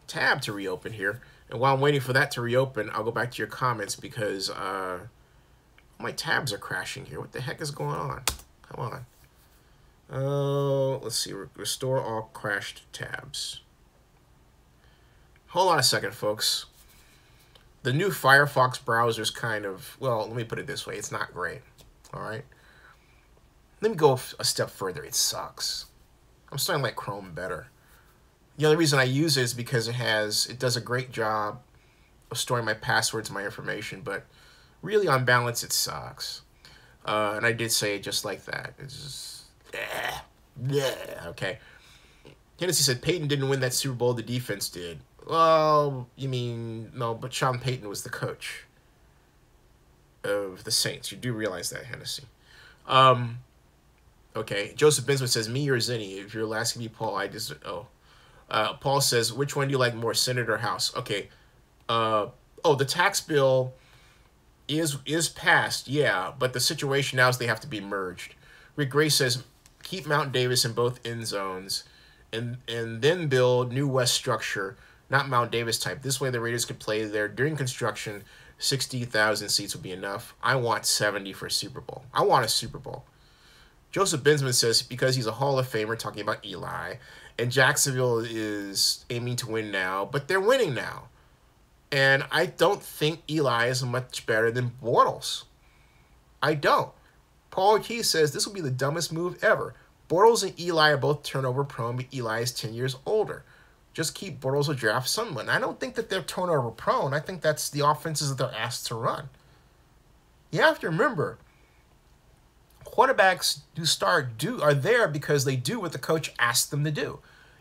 [SPEAKER 1] tab to reopen here. And while I'm waiting for that to reopen, I'll go back to your comments because my tabs are crashing here. What the heck is going on? Come on. Let's see. Restore all crashed tabs. Hold on a second, folks. The new Firefox browser is kind of, well, let me put it this way. It's not great. All right. Let me go a step further. It sucks. I'm starting to like Chrome better. The only reason I use it is because it does a great job of storing my passwords, my information, but really on balance, it sucks. And I did say it just like that. It's just, okay. Hennessy said Peyton didn't win that Super Bowl, the defense did. Well, you mean, no, but Sean Payton was the coach of the Saints. You do realize that, Hennessy. Okay, Joseph Bensman says, me or Zinni? If you're asking me, Paul, Paul says, which one do you like more, Senate or House? Okay. The tax bill is passed, yeah, but the situation now is they have to be merged. Rick Gray says, keep Mount Davis in both end zones and then build new West structure, not Mount Davis type. This way the Raiders could play there during construction. 60,000 seats would be enough. I want 70 for a Super Bowl. I want a Super Bowl. Joseph Bensman says, because he's a Hall of Famer, talking about Eli, and Jacksonville is aiming to win now, but they're winning now. And I don't think Eli is much better than Bortles. I don't. Paul Key says, this will be the dumbest move ever. Bortles and Eli are both turnover prone, but Eli is 10 years older. Just keep Bortles or draft someone. I don't think that they're turnover prone. I think that's the offenses that they're asked to run. You have to remember, quarterbacks are there because they do what the coach asks them to do.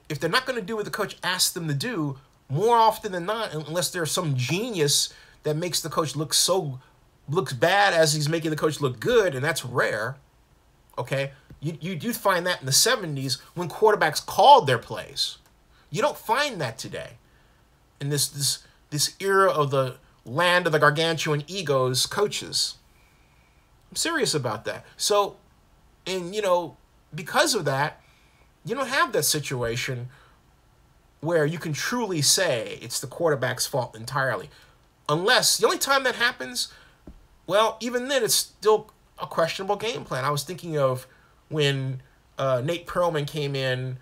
[SPEAKER 1] If they're not going to do what the coach asks them to do, more often than not, unless there's some genius that makes the coach looks bad as he's making the coach look good, and that's rare. Okay, you do find that in the 70s when quarterbacks called their plays. You don't find that today in this era of the land of the gargantuan egos coaches. I'm serious about that. So, and because of that, you don't have that situation where you can truly say it's the quarterback's fault entirely. Unless, the only time that happens, well, even then it's still a questionable game plan. I was thinking of when Nate Perlman came in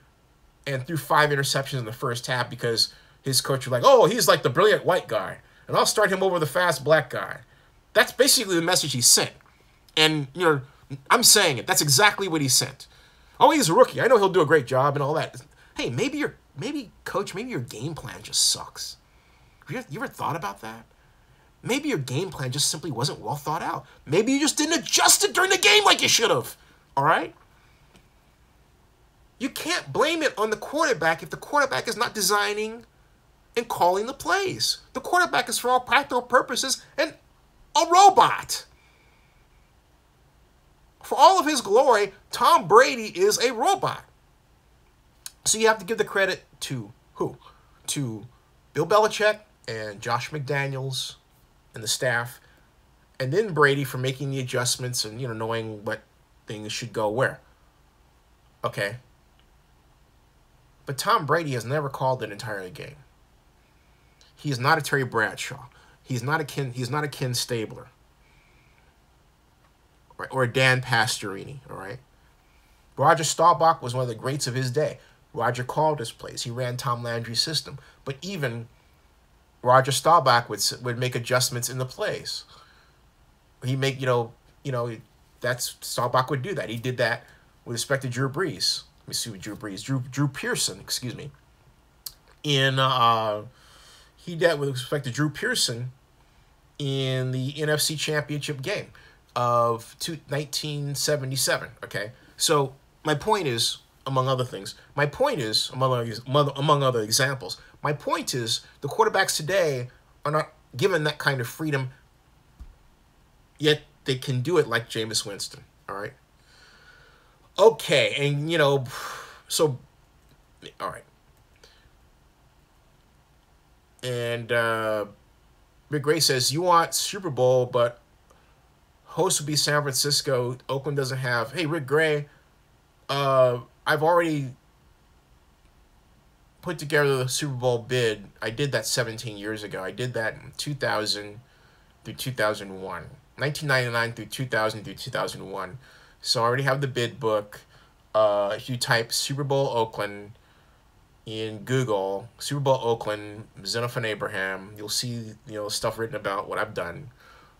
[SPEAKER 1] and threw 5 interceptions in the first half because his coach was like, oh, he's like the brilliant white guy, and I'll start him over the fast black guy. That's basically the message he sent. And, I'm saying it. That's exactly what he sent. Oh, he's a rookie. I know he'll do a great job and all that. Hey, maybe coach, maybe your game plan just sucks. You ever thought about that? Maybe your game plan just simply wasn't well thought out. Maybe you just didn't adjust it during the game like you should have. All right? You can't blame it on the quarterback if the quarterback is not designing and calling the plays. The quarterback is, for all practical purposes, a robot. For all of his glory, Tom Brady is a robot. So you have to give the credit to who? To Bill Belichick and Josh McDaniels and the staff, and then Brady for making the adjustments and, knowing what things should go where. Okay. But Tom Brady has never called an entire game. He is not a Terry Bradshaw. He's not a Ken Stabler. Right? Or a Dan Pastorini, all right? Roger Staubach was one of the greats of his day. Roger called his plays. He ran Tom Landry's system. But even Roger Staubach would make adjustments in the plays. He make that's Staubach would do that. He did that with respect to Drew Brees. Let me see what Drew Pearson, excuse me. He did that with respect to Drew Pearson in the NFC Championship game of 1977. Okay, so my point is, among other things, among other examples, my point is the quarterbacks today are not given that kind of freedom, yet they can do it like Jameis Winston. All right. Okay, and so all right. And Rick Gray says, you want Super Bowl, but host would be San Francisco. Oakland doesn't have. Hey, Rick Gray, I've already put together the Super Bowl bid. I did that 17 years ago. I did that in 2000 through 2001. 1999 through 2000 through 2001. So I already have the bid book. If you type Super Bowl Oakland in Google, Super Bowl Oakland, Xenophon Abraham, you'll see stuff written about what I've done.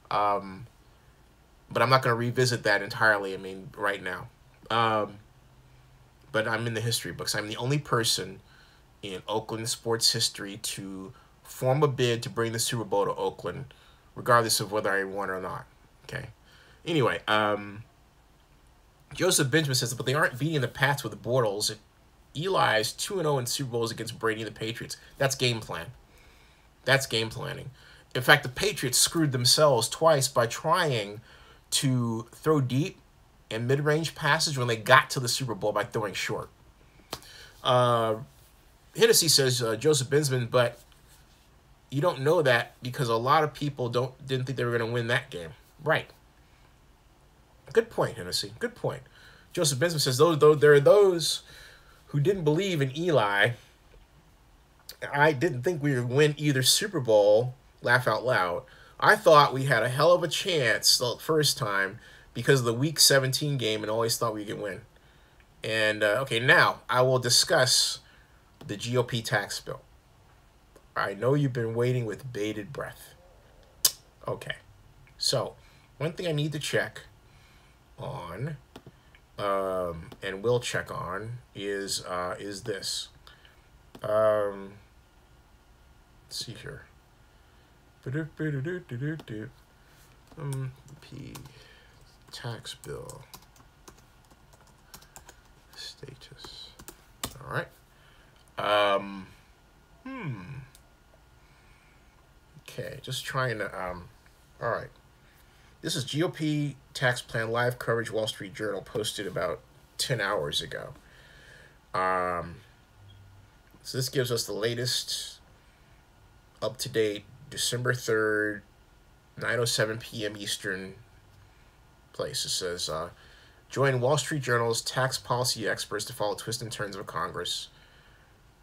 [SPEAKER 1] But I'm not going to revisit that entirely. I mean, right now. But I'm in the history books. I'm the only person in Oakland sports history to form a bid to bring the Super Bowl to Oakland, regardless of whether I won or not. Okay. Anyway, Joseph Benjamin says, but they aren't beating the Pats with the Bortles. Eli's 2-0 in Super Bowls against Brady and the Patriots. That's game plan. That's game planning. In fact, the Patriots screwed themselves twice by trying to throw deep and mid-range passes when they got to the Super Bowl by throwing short. Hennessy says, Joseph Benjamin, but you don't know that because a lot of people didn't think they were going to win that game. Right. Good point, Hennessy. Good point. Joseph Benjamin says, though there are those who didn't believe in Eli. I didn't think we would win either Super Bowl. Laugh out loud. I thought we had a hell of a chance the first time because of the Week 17 game and always thought we could win. And, okay, now I will discuss the GOP tax bill. I know you've been waiting with bated breath. Okay. So, one thing I need to check on, and will check on, is this. Let's see here. P tax bill status. All right. Okay, just trying to all right. This is GOP tax plan live coverage. Wall Street Journal posted about 10 hours ago. So this gives us the latest, up to date, December 3rd, 9:07 p.m. Eastern place. It says, join Wall Street Journal's tax policy experts to follow twists and turns of Congress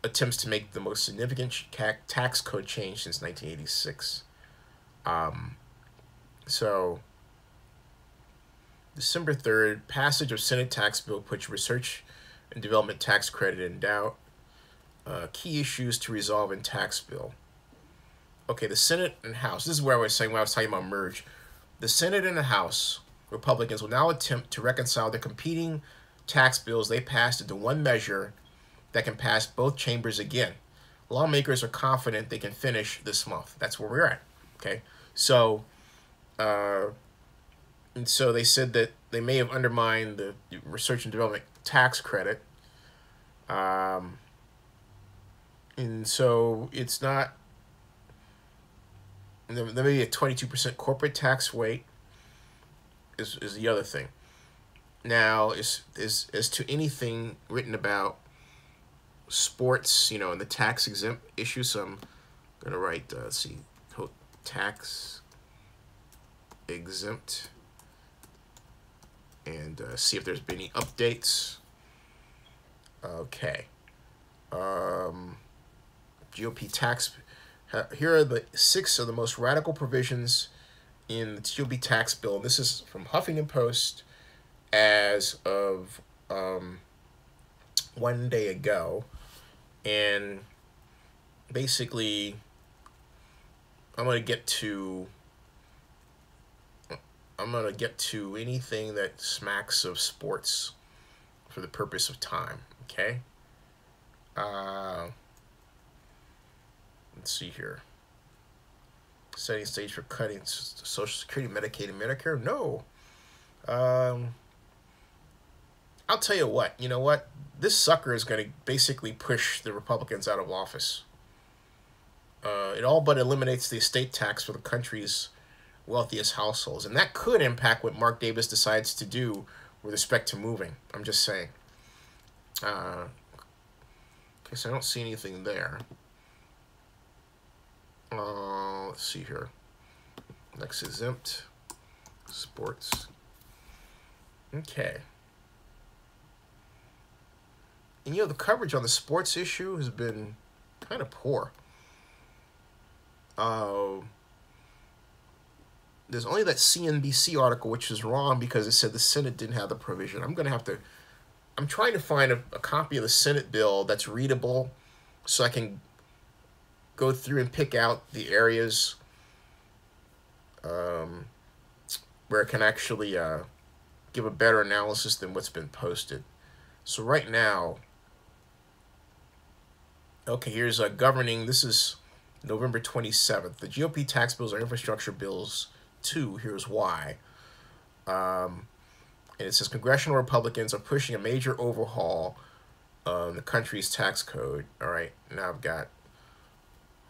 [SPEAKER 1] attempts to make the most significant tax code change since 1986. So, December 3rd, passage of Senate tax bill puts research and development tax credit in doubt. Key issues to resolve in tax bill. Okay, the Senate and House. This is where I was saying when I was talking about merge. The Senate and the House Republicans will now attempt to reconcile the competing tax bills they passed into one measure that can pass both chambers again. Lawmakers are confident they can finish this month. That's where we're at. Okay, so and so they said that they may have undermined the research and development tax credit. And so it's not. There may be a 22% corporate tax rate. Is the other thing. Now, as to anything written about sports, and the tax exempt issue, so I'm going to write, let's see, tax exempt, and see if there's been any updates. Okay. GOP tax. Here are the 6 of the most radical provisions in the GOP tax bill. And this is from Huffington Post as of one day ago, and basically I'm gonna get to anything that smacks of sports for the purpose of time. Okay. Let's see here. Setting stage for cutting Social Security, Medicaid, and Medicare. No. I'll tell you what. You know what? This sucker is going to basically push the Republicans out of office. It all but eliminates the estate tax for the country's wealthiest households, and that could impact what Mark Davis decides to do with respect to moving. I'm just saying. Okay, so I don't see anything there. Let's see here. Next, exempt sports. Okay. And the coverage on the sports issue has been kind of poor. There's only that CNBC article, which is wrong because it said the Senate didn't have the provision. I'm trying to find a copy of the Senate bill that's readable so I can go through and pick out the areas where it can actually give a better analysis than what's been posted. So right now, okay, here's governing. This is November 27th. The GOP tax bills are infrastructure bills too. Here's why. And it says congressional Republicans are pushing a major overhaul of the country's tax code. All right, now I've got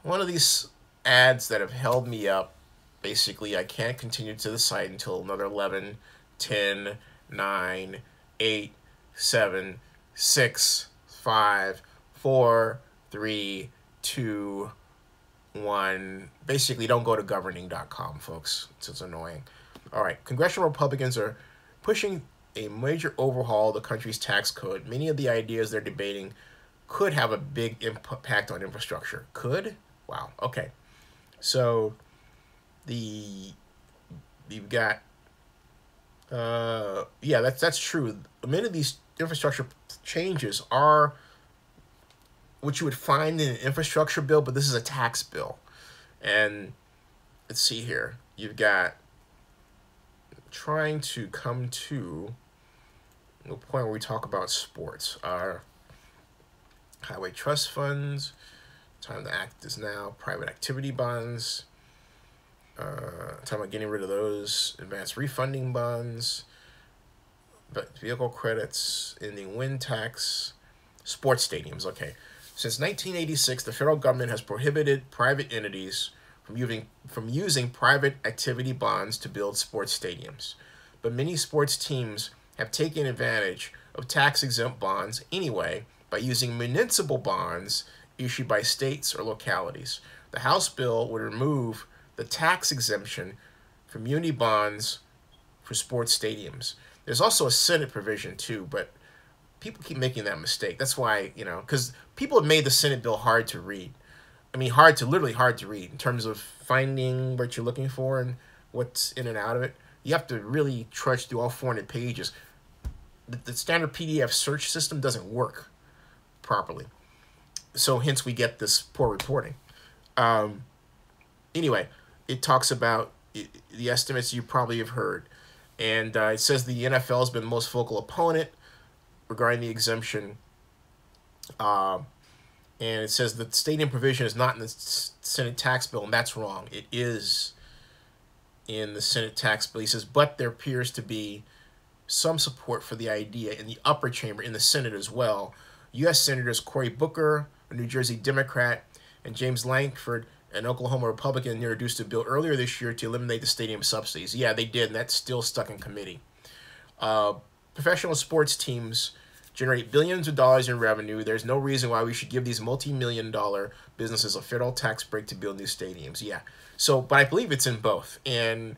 [SPEAKER 1] one of these ads that have held me up. Basically, I can't continue to the site until another 11, 10, 9, 8, 7, 6, 5, 4, 3, 2, 1. Basically, don't go to governing.com, folks. It's annoying. All right, congressional Republicans are pushing a major overhaul of the country's tax code. Many of the ideas they're debating could have a big impact on infrastructure. Could? Wow. Okay. So you've got yeah, that's true. Many of these infrastructure changes are what you would find in an infrastructure bill, but this is a tax bill. And let's see here. You've got trying to come to the point where we talk about sports. Our highway trust funds, time to act is now, private activity bonds, talking about getting rid of those, advanced refunding bonds, but vehicle credits, ending wind tax, sports stadiums. Okay. Since 1986, the federal government has prohibited private entities from using private activity bonds to build sports stadiums. But many sports teams have taken advantage of tax-exempt bonds anyway by using municipal bonds issued by states or localities. The House bill would remove the tax exemption for muni bonds for sports stadiums. There's also a Senate provision too, but people keep making that mistake. That's why, because people have made the Senate bill hard to read. I mean, literally hard to read in terms of finding what you're looking for and what's in and out of it. You have to really trudge through all 400 pages. The standard PDF search system doesn't work properly. So hence we get this poor reporting. Anyway, it talks about the estimates you probably have heard. And it says the NFL has been the most vocal opponent regarding the exemption. And it says that the stadium provision is not in the Senate tax bill, and that's wrong. It is in the Senate tax bill. He says, but there appears to be some support for the idea in the upper chamber, in the Senate as well. U.S. Senators Cory Booker, a New Jersey Democrat, and James Lankford, an Oklahoma Republican, introduced a bill earlier this year to eliminate the stadium subsidies. Yeah, they did, and that's still stuck in committee. Professional sports teams generate billions of dollars in revenue. There's no reason why we should give these multi-million-dollar businesses a federal tax break to build new stadiums. Yeah. So, but I believe it's in both, and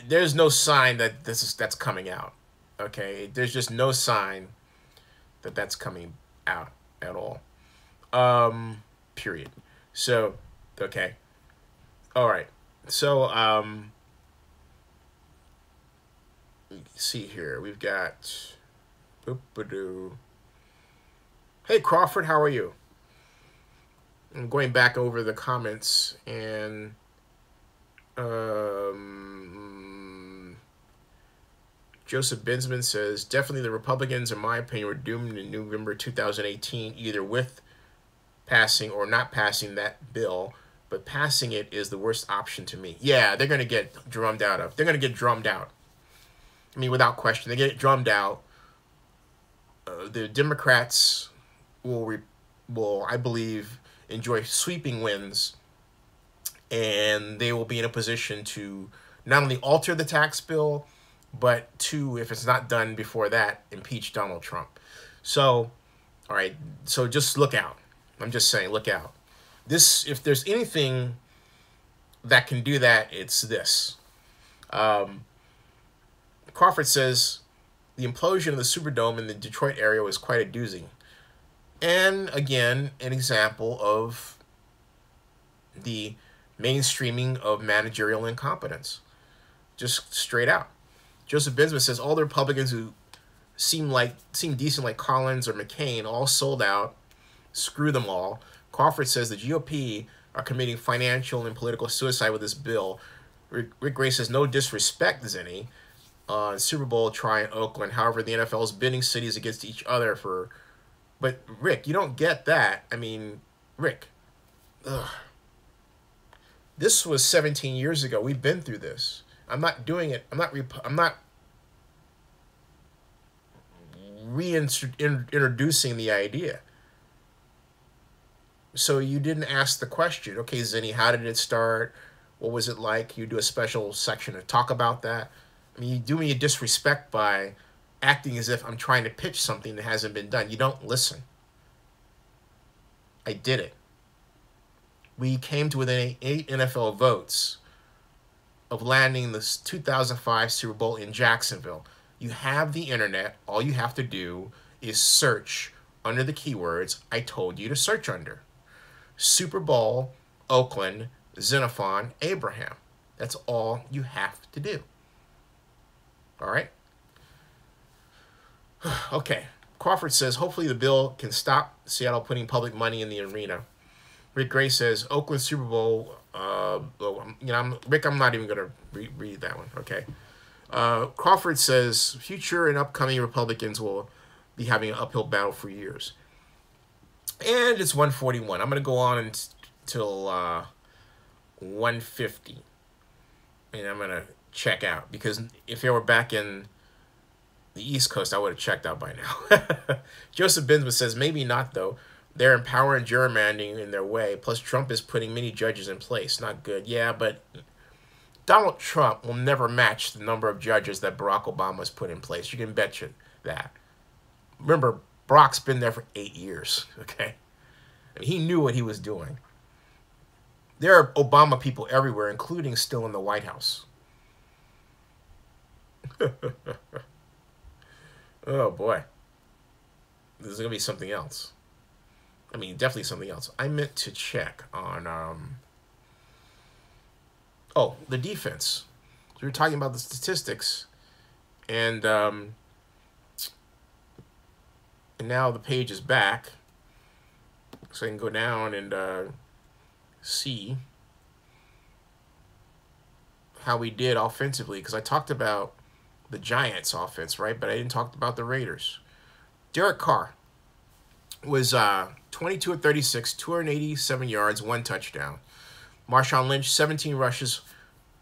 [SPEAKER 1] there's no sign that that's coming out. Okay, there's just no sign that that's coming out at all. Period. So, okay. All right. So, let's see here. We've got. Hey, Crawford, how are you? I'm going back over the comments, and Joseph Binsman says, definitely the Republicans, in my opinion, were doomed in November 2018, either with passing or not passing that bill, but passing it is the worst option to me. Yeah, they're going to get drummed out of. They're going to get drummed out. I mean, without question, they get drummed out. The Democrats will, I believe, enjoy sweeping wins, and they will be in a position to not only alter the tax bill, but to, if it's not done before that, impeach Donald Trump. So, all right, so just look out. I'm just saying, look out. This, if there's anything that can do that, it's this. Crawford says, the implosion of the Superdome in the Detroit area was quite a doozy. And again, an example of the mainstreaming of managerial incompetence. Just straight out. Joseph Binsman says, all the Republicans who seem decent, like Collins or McCain, all sold out. Screw them all. Crawford says the GOP are committing financial and political suicide with this bill. Rick Gray says, no disrespect, Zenny. Super Bowl try in Oakland. However, the NFL is bidding cities against each other for... But, Rick, you don't get that. I mean, Rick. Ugh. This was 17 years ago. We've been through this. I'm not doing it. I'm not reintroducing the idea. So you didn't ask the question. Okay, Zenny, how did it start? What was it like? You do a special section to talk about that. I mean, you do me a disrespect by acting as if I'm trying to pitch something that hasn't been done. You don't listen. I did it. We came to within 8 NFL votes of landing the 2005 Super Bowl in Jacksonville. You have the internet. All you have to do is search under the keywords I told you to search under. Super Bowl, Oakland, Xenophon, Abraham. That's all you have to do. All right? Okay. Crawford says, hopefully the bill can stop Seattle putting public money in the arena. Rick Gray says, Oakland Super Bowl, Rick, I'm not even going to read that one, okay? Crawford says, future and upcoming Republicans will be having an uphill battle for years. And it's 1:41. I'm going to go on until 1:50. And I'm going to check out. Because if I were back in the East Coast, I would have checked out by now. Joseph Binsman says, maybe not, though. They're empowering gerrymandering in their way. Plus, Trump is putting many judges in place. Not good. Yeah, but Donald Trump will never match the number of judges that Barack Obama has put in place. You can bet you that. Remember, Barack's been there for 8 years, okay? And he knew what he was doing. There are Obama people everywhere, including still in the White House. Oh, boy. This is going to be something else. I mean, definitely something else. I meant to check on, the defense. So we were talking about the statistics, and now the page is back, so I can go down and see how we did offensively, because I talked about the Giants offense, right? But I didn't talk about the Raiders. Derek Carr was 22 of 36, 287 yards, 1 touchdown. Marshawn Lynch, 17 rushes,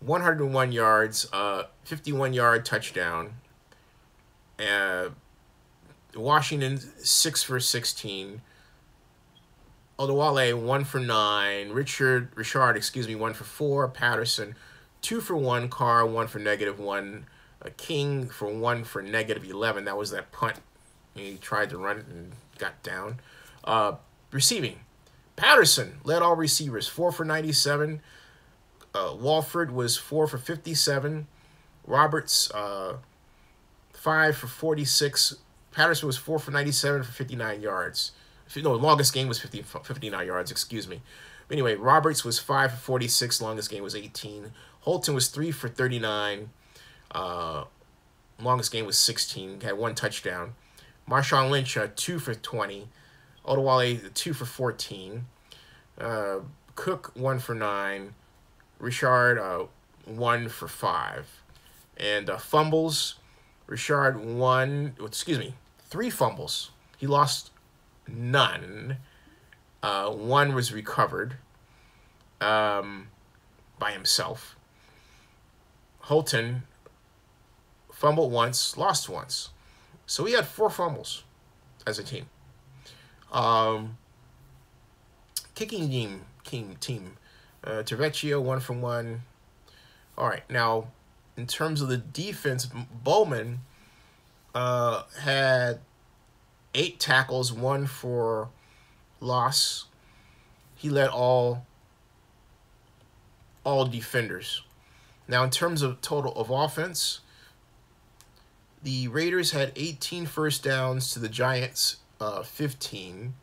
[SPEAKER 1] 101 yards, 51-yard touchdown. Washington, 6 for 16. Odewale, 1 for 9. Richard, 1 for 4. Patterson, 2 for 1. Carr, 1 for -1. King for 1 for -11. That was that punt. He tried to run it and got down. Receiving. Patterson led all receivers, 4 for 97. Walford was 4 for 57. Roberts, 5 for 46. Patterson was 4 for 97 for 59 yards. No, longest game was 59 yards, excuse me. Anyway, Roberts was 5 for 46. Longest game was 18. Holton was 3 for 39. Longest game was 16. Had 1 touchdown. Marshawn Lynch, 2 for 20. Odewale 2 for 14. Cook 1 for 9. Richard 1 for 5. And fumbles, Richard 3 fumbles. He lost none. 1 was recovered by himself. Holton fumbled once, lost once. So we had 4 fumbles as a team. Kicking team. Tervecchio 1 for 1. All right, now in terms of the defense, Bowman had 8 tackles, 1 for loss. He led all defenders. Now, in terms of total of offense, the Raiders had 18 first downs to the Giants 15. In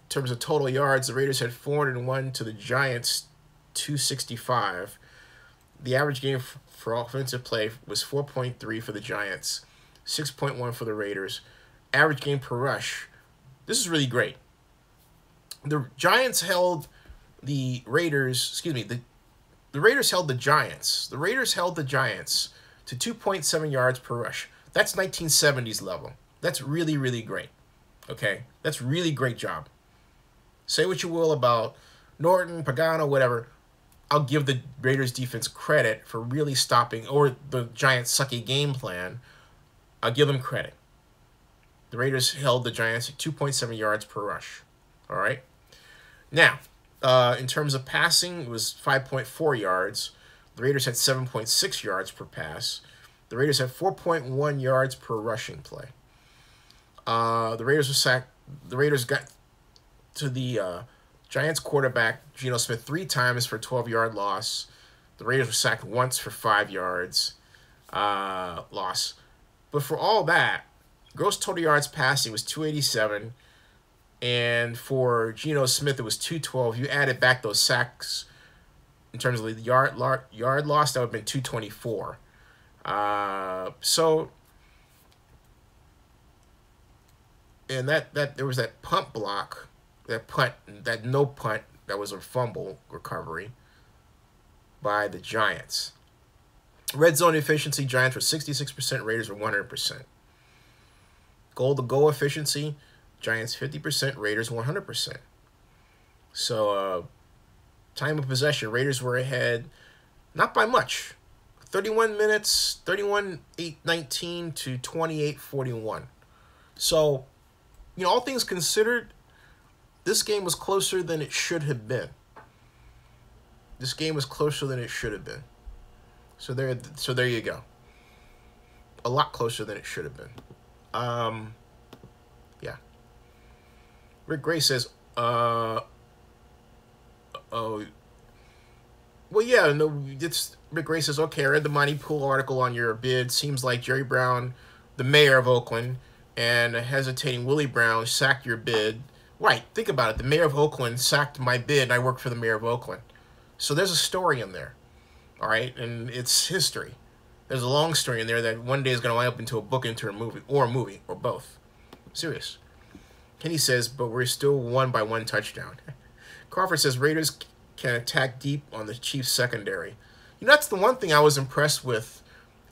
[SPEAKER 1] terms of total yards, the Raiders had 401 to the Giants 265. The average game for offensive play was 4.3 for the Giants, 6.1 for the Raiders. Average game per rush. This is really great. The Giants held the Raiders, the Raiders held the Giants. The Raiders held the Giants to 2.7 yards per rush. That's 1970s level. That's really, really great. Okay? That's really great job. Say what you will about Norton, Pagano, whatever. I'll give the Raiders defense credit for really stopping, or the Giants' sucky game plan. I'll give them credit. The Raiders held the Giants at 2.7 yards per rush. All right? Now, in terms of passing, it was 5.4 yards. The Raiders had 7.6 yards per pass. The Raiders had 4.1 yards per rushing play. The Raiders were sacked. The Raiders got to the Giants quarterback, Geno Smith, 3 times for a 12-yard loss. The Raiders were sacked once for 5 yards loss. But for all that, gross total yards passing was 287. And for Geno Smith, it was 212. You added back those sacks in terms of the yard loss, that would have been 224. And that there was that punt block, that no punt, that was a fumble recovery by the Giants. Red zone efficiency, Giants were 66%, Raiders were 100%. Goal-to-goal efficiency, Giants 50%, Raiders 100%. So, time of possession, Raiders were ahead, not by much. 31 minutes, 31-19 to 28-41. So, all things considered, this game was closer than it should have been. This game was closer than it should have been. So there you go. A lot closer than it should have been. Yeah. Rick Gray says, well, yeah, no, it's Rick Gray says, okay, I read the Monty Pool article on your bid. Seems like Jerry Brown, the mayor of Oakland, and a hesitating Willie Brown sacked your bid. Right, think about it. The mayor of Oakland sacked my bid, and I work for the mayor of Oakland. So there's a story in there, all right? And it's history. There's a long story in there that one day is going to wind up into a book, into a movie, or both. Serious. Kenny says, but we're still won by 1 touchdown. Crawford says, Raiders can attack deep on the Chiefs secondary. That's the one thing I was impressed with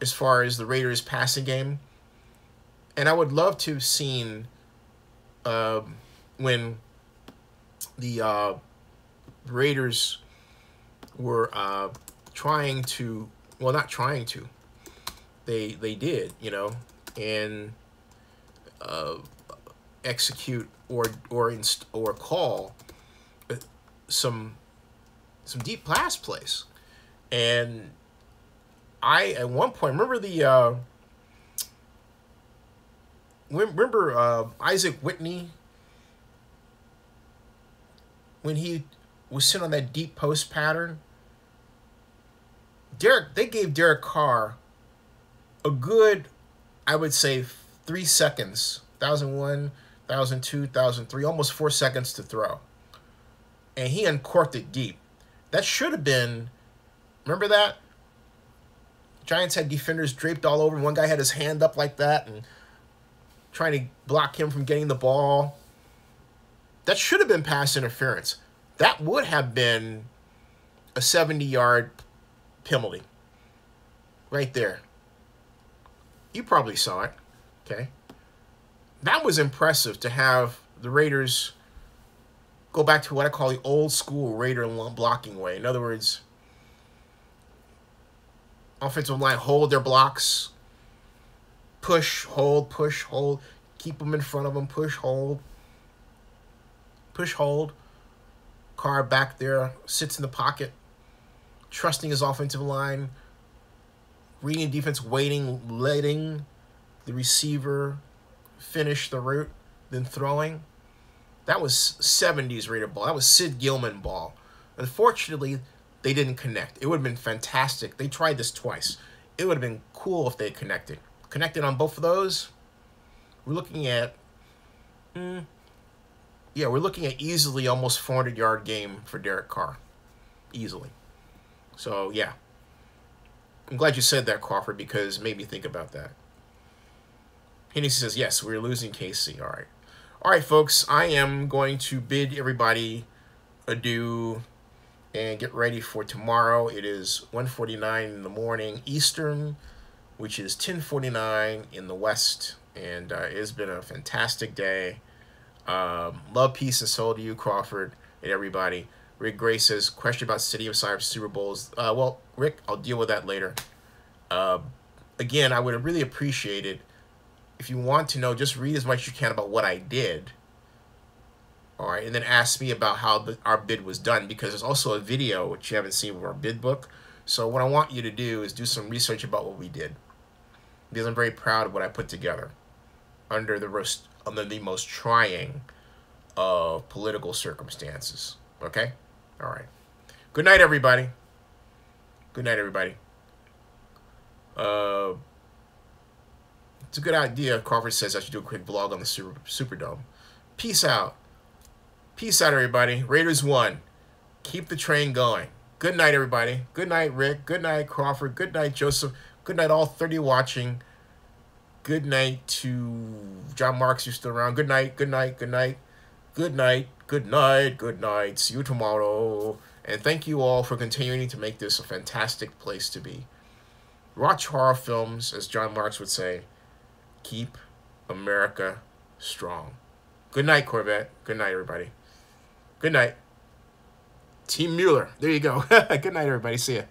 [SPEAKER 1] as far as the Raiders passing game. And I would love to have seen when the Raiders were trying to, well, not trying to, they did, and execute or call some deep pass plays. And I, at one point, remember Isaac Whitney, when he was sitting on that deep post pattern? They gave Derek Carr a good, I would say, 3 seconds, 1,001, 1,002, 1,003, almost 4 seconds to throw. And he uncorked it deep. That should have been, remember that? Giants had defenders draped all over. One guy had his hand up like that and trying to block him from getting the ball. That should have been pass interference. That would have been a 70-yard penalty right there. You probably saw it, okay? That was impressive to have the Raiders go back to what I call the old school Raider blocking way. In other words, offensive line hold their blocks, push, hold, keep them in front of them, push, hold. Carr back there, sits in the pocket, trusting his offensive line, reading defense, waiting, letting the receiver finish the route, then throwing. That was 70s Raider ball. That was Sid Gilman ball. Unfortunately, they didn't connect. It would have been fantastic. They tried this twice. It would have been cool if they connected. Connected on both of those, we're looking at, we're looking at easily almost 400-yard game for Derek Carr. Easily. So, yeah. I'm glad you said that, Crawford, because it made me think about that. Hennessy says, yes, we're losing KC. All right. All right, folks, I am going to bid everybody adieu and get ready for tomorrow. It is 1:49 in the morning Eastern, which is 10:49 in the West, and it's been a fantastic day. Love, peace, and soul to you, Crawford, and everybody. Rick Gray says, question about City of Cyber Super Bowls. Well, Rick, I'll deal with that later. Again, I would really appreciate it if you want to know, just read as much as you can about what I did. All right, and then ask me about how our bid was done, because there's also a video, which you haven't seen, of our bid book. So what I want you to do is do some research about what we did, because I'm very proud of what I put together under the most trying of political circumstances. Okay? All right. Good night, everybody. Good night, everybody. It's a good idea. Crawford says I should do a quick vlog on the Superdome. Peace out. Peace out, everybody. Raiders won. Keep the train going. Good night, everybody. Good night, Rick. Good night, Crawford. Good night, Joseph. Good night, all 30 watching. Good night to John Marks, who's still around. Good night. Good night. Good night. Good night. Good night. Good night. See you tomorrow. And thank you all for continuing to make this a fantastic place to be. Watch horror films, as John Marks would say. Keep America strong. Good night, Corvette. Good night, everybody. Good night. Team Mueller. There you go. Good night, everybody. See ya.